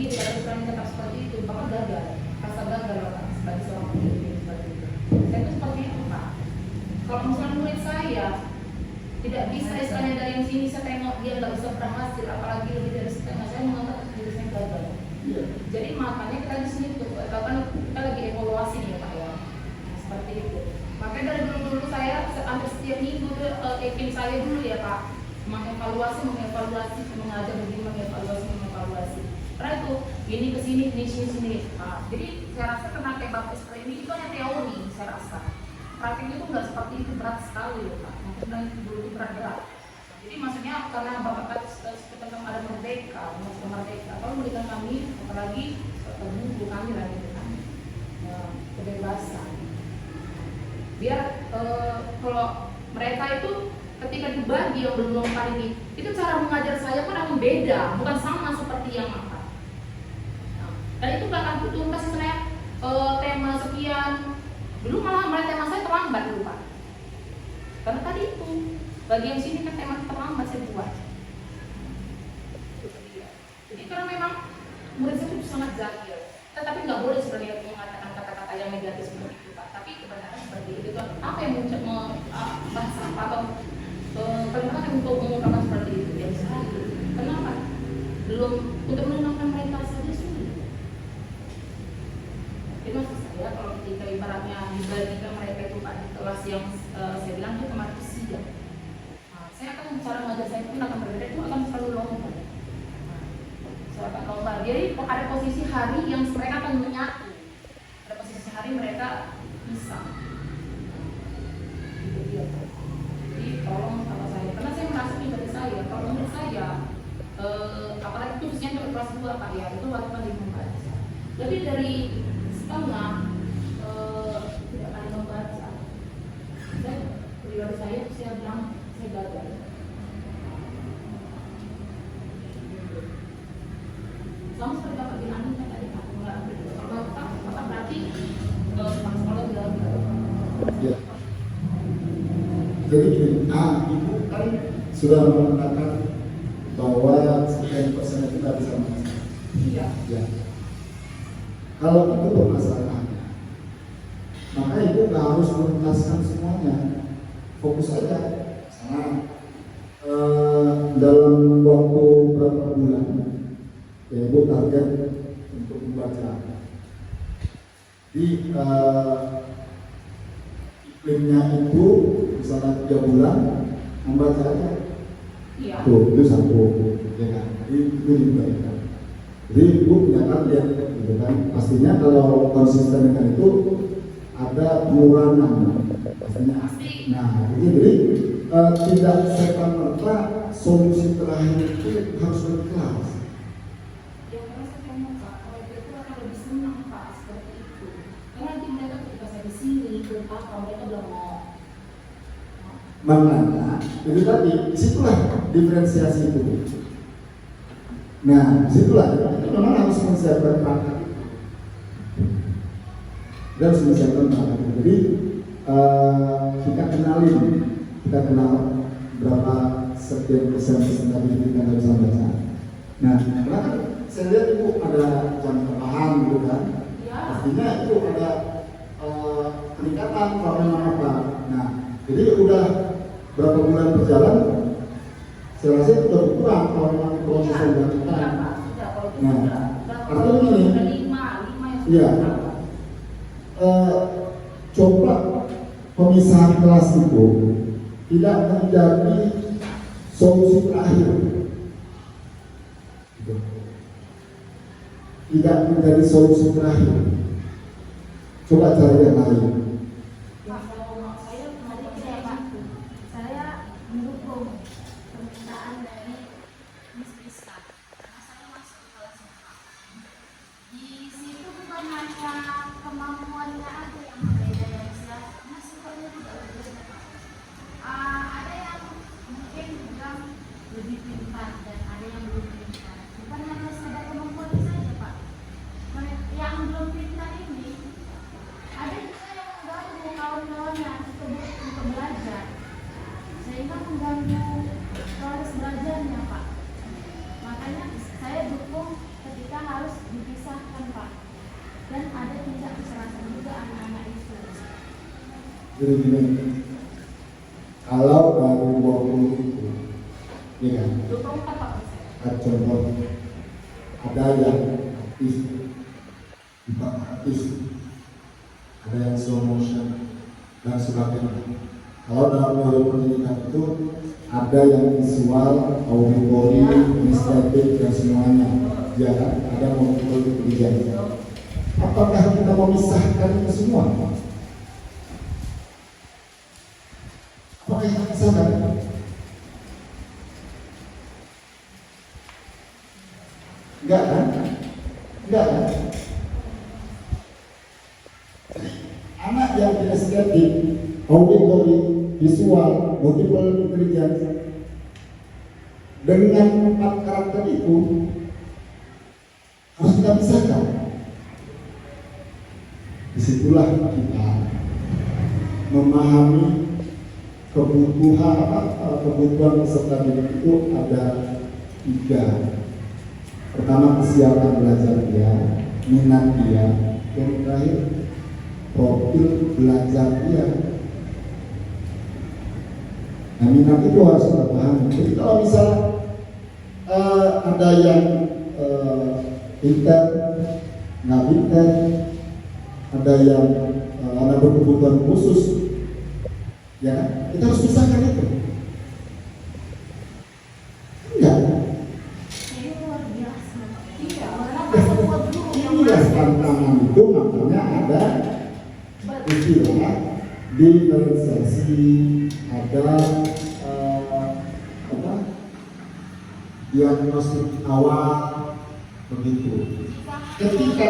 diri atau berani tetap seperti itu, Bapak gagal, rasa gagal Bapak sebagai seorang pemimpin seperti itu. Saya itu seperti itu Pak. Kalau misalnya murid saya tidak bisa istilahnya dari yang sini saya tengok dia nggak bisa berhasil, apalagi lebih dari setengah, saya menganggap diri saya gagal. Iya. Jadi makanya kita di sini tuh, kan kita lagi evaluasi nih Pak ya, nah, seperti itu. Makanya dari dulu saya hampir setiap minggu tuh tim saya dulu ya Pak, mengevaluasi, mengajar begini, mengevaluasi. Karena itu gini kesini, sini. Nah, jadi saya rasa kena kayak Bapak seperti ini itu hanya teori, saya rasa. Praktiknya itu nggak seperti itu, berat sekali ya Pak. Mungkin dulu itu berat. Jadi maksudnya karena Bapak kita ada merdeka, kalau memberikan kami apalagi buku kami lah gitu kan, kebebasan. Biar kalau mereka itu ketika dibagi yang belum kali ini, itu cara mengajar saya pun akan beda, bukan sama seperti yang apa. Dan itu bahkan tuntas saya tema sekian. Dulu malah tema saya terlambat dulu Pak. Karena tadi itu bagian sini kan tema terlambat saya buat. Jadi karena memang murid saya itu sangat jahil, tetapi nggak boleh sebenarnya mengatakan kata-kata yang negatif seperti itu Pak. Tapi kebenaran seperti itu kan apa yang bahasa apa atau kebenaran untuk mengungkapkan seperti itu yang sekali. Kenapa? Belum untuk menenangkan mereka saja sulit. Jadi maksud saya kalau ketika ibaratnya dibagikan mereka itu Pak di kelas yang saya bilang itu kemarin siang. Nah, saya akan cara mengajar saya pun akan berbeda, itu akan selalu lomba. Saya akan lomba. Jadi ada posisi hari yang mereka akan menyatu. Ada posisi hari mereka bisa. Itu dia. Jadi tolong sama saya, karena saya merasa dari saya, kalau menurut saya, apalagi khususnya untuk kelas 2 Pak ya, itu waktu di membaca. Lebih dari setengah tidak akan membaca. Dan pribadi saya bilang saya gagal. Sama seperti Bapak bilang kan tadi Pak, kalau Bapak berarti sekolah di dalam. Ya. Jadi gini, Ibu kan sudah mengatakan bahwa sekian persen kita bisa membaca. Iya. Ya. Kalau itu permasalahannya, maka Ibu nggak harus menuntaskan semuanya. Fokus aja. Sama dalam waktu berapa bulan, ya Ibu target untuk membaca. Di iklimnya itu misalnya 3 bulan membaca aja. Iya. Tuh, itu satu, ya kan? Itu diberikan. Jadi Ibu punya target, gitu kan? Pastinya kalau konsisten dengan itu ada pengurangan, pastinya. Nah, jadi tidak serta-merta solusi terakhir itu harus berkelas. Ya karena saya mau Pak, kalau itu akan lebih senang Pak seperti itu. Karena nanti mereka ketika saya di sini berapa mereka belum mau. Makanya itu tadi, disitulah diferensiasi itu. Nah, disitulah itu memang harus menyiapkan praktek itu. Dan harus menyiapkan praktek itu. Jadi kita kenal berapa sekian persen tadi kita nggak bisa baca. Nah, karena kan saya lihat Ibu ada jam tambahan gitu kan. Ya. Artinya itu ada peningkatan kalau memang apa. Nah, jadi udah berapa bulan berjalan, saya rasa itu sudah kurang kalau memang proses yang dilakukan. Nah, artinya ini, iya, coba pemisahan kelas itu tidak menjadi solusi terakhir, tidak menjadi solusi terakhir. Coba cari yang lain. Saya mendukung permintaan dari Miss Rizka karena saya masuk ke kelas 4. Di situ bukan hanya kemampuannya aja yang berbeda dari saya, mahasiswanya juga berbeda. Ada yang mungkin bilang lebih pintar dan ada yang belum pintar. Bukan hanya sekedar kemampuan saja Pak. Yang belum pintar ini ada juga yang mengganggu kawan-kawannya untuk belajar, sehingga mengganggu proses belajarnya Pak. Makanya saya dukung ketika harus dipisahkan Pak, dan ada tindak kekerasan juga anak-anak itu. Jadi gini, Kalau dari 20 itu, ya kan? 24 Pak. Contoh ada yang aktif, bukan aktif, ada yang slow motion dan sebagainya. Kalau dalam teori pendidikan itu ada yang visual, auditory, kinesthetik dan semuanya, ya kan? Ada multiple intelligence. Apakah kita memisahkan itu semua? Apakah kita memisahkan? Enggak kan? Enggak kan? Anak yang kinesthetik, auditory, visual, multiple intelligence dengan 4 karakter itu harus kita pisahkan. Disitulah kita memahami kebutuhan peserta didik itu ada 3. Pertama, kesiapan belajar dia, minat dia, yang terakhir profil belajar dia. Nah, minat itu harus kita pahami. Jadi kalau misalnya ada yang pintar, nggak pintar, ada yang ada berkebutuhan khusus, ya kita harus pisahkan itu. Enggak. Ini luar biasa. Iya, kenapa semua guru yang Inilah tantangan itu, makanya ada istilah diferensiasi, ada diagnostik awal begitu. Ketika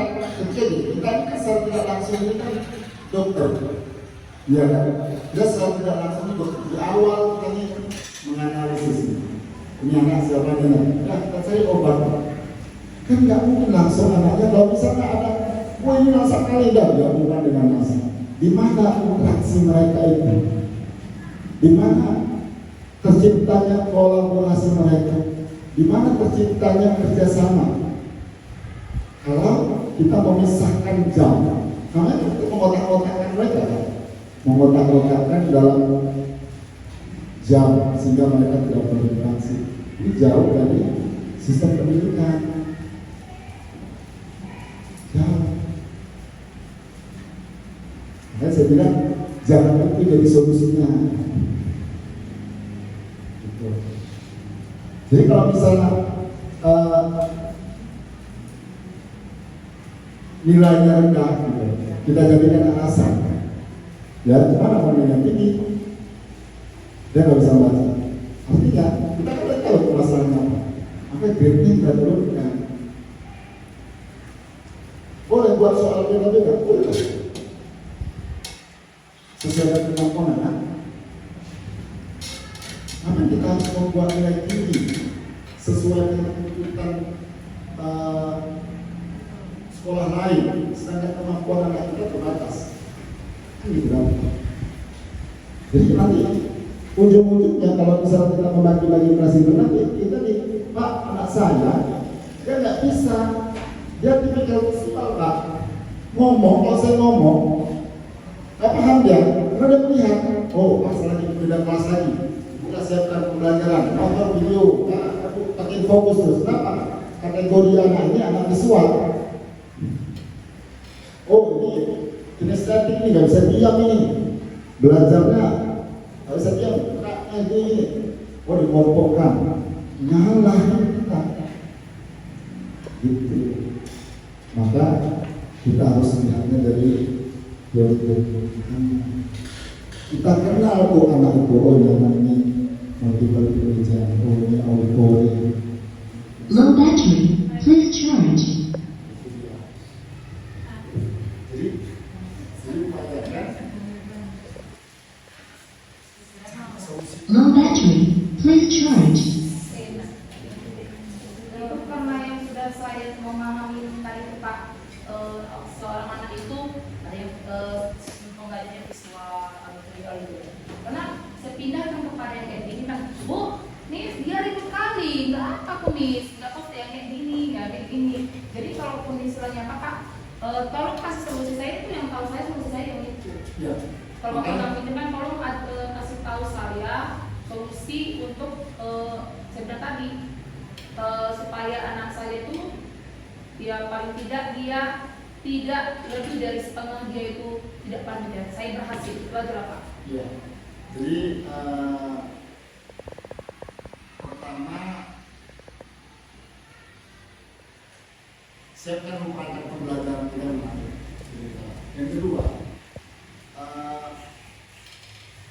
kita kan secara tidak langsung ini kan dokter, ya kan? Dia secara tidak langsung ini dokter. Di awal kita ini menganalisis ini anak siapa ini, ya kita cari obat. Kan nggak mungkin langsung anaknya kalau misalnya ada, wah ini rasa kali dah dia bukan dengan nasi. Di mana interaksi mereka itu? Di mana terciptanya kolaborasi mereka? Di mana terciptanya kerjasama? Kalau kita memisahkan jam, karena itu mengotak-otakkan mereka, mengotak-otakkan dalam jam sehingga mereka tidak berinteraksi. Ini jauh dari sistem pendidikan. Jauh. Makanya saya bilang jangan itu jadi solusinya. Gitu. Jadi kalau misalnya nilainya rendah, gitu, kita jadikan alasan. Ya, gimana nilainya tinggi? Dia nggak bisa baca. Artinya kita kan udah tahu masalahnya apa. Maka grade-nya kita turunkan. Boleh buat soal beda-beda, boleh. Sesuai dengan kemampuan anak. Tapi kita harus membuat nilai tinggi sesuai dengan tuntutan sekolah lain, sedangkan kemampuan anak kita terbatas. Gitu kan? Jadi nanti ujung-ujungnya kalau misalnya kita membagi-bagi kelas itu nanti kita nih, Pak, anak saya dia nggak bisa, dia tipikal visual Pak, ngomong, kalau saya ngomong nggak paham dia, karena dia melihat, oh pas lagi beda kelas lagi, kita siapkan pembelajaran, nonton video, aku pakai fokus terus. Kenapa? Kategori anak ini anak visual. Oh ini kinestetik ini nggak bisa diam ini, belajarnya nggak bisa diam, geraknya ini, oh dikelompokkan, nyalah kita, gitu. Maka kita harus melihatnya dari kita kenal tuh anak itu, oh namanya multiple intelligence, oh ini auditory. Low battery, please charge. Low battery, please charge. Itu karena yang sudah saya memahami tadi itu Pak, seorang anak itu ada yang pembelajarannya visual atau visual itu. Karena saya pindahkan kepada yang kayak gini kan, Bu, nih dia ribut kali, nggak apa aku nih, nggak pasti yang kayak gini, nggak kayak gini. Jadi kalaupun istilahnya Kakak, tolong kasih solusi saya itu yang tahu saya solusi saya yang itu. Ya. Kalau Bapak nggak pinjam kan tolong kasih tahu saya solusi untuk saya bilang tadi supaya anak saya itu ya paling tidak dia tidak lebih dari setengah dia itu tidak pandai. Saya berhasil, itu aja lah Pak. Iya. Jadi pertama siapkan perangkat pembelajaran kita menarik. Yang kedua,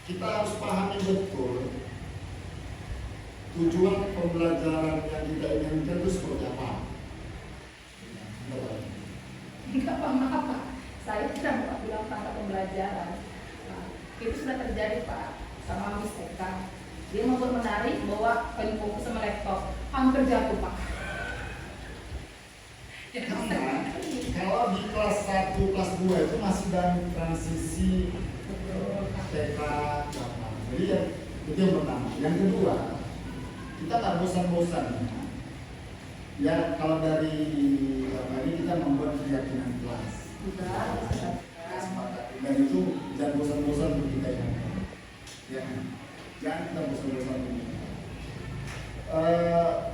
kita harus pahami betul tujuan pembelajaran yang kita inginkan itu seperti apa. Enggak apa-apa. Saya tidak mau bilang tentang pembelajaran. Nah, itu sudah terjadi Pak sama Miss Eka. Dia mau menarik bahwa paling fokus sama laptop, hampir jatuh Pak. Ya, Kalau di kelas 1, kelas 2 itu masih dalam transisi TK, jadi itu yang pertama. Yang kedua, kita tak bosan-bosan. Ya kalau dari ini kita membuat keyakinan kelas. Dan itu jangan bosan-bosan untuk kita yang ya, jangan kita bosan-bosan untuk kita.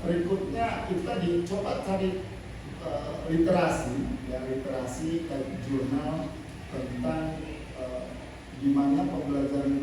Berikutnya kita dicoba cari literasi, ya literasi kayak jurnal tentang gimana pembelajaran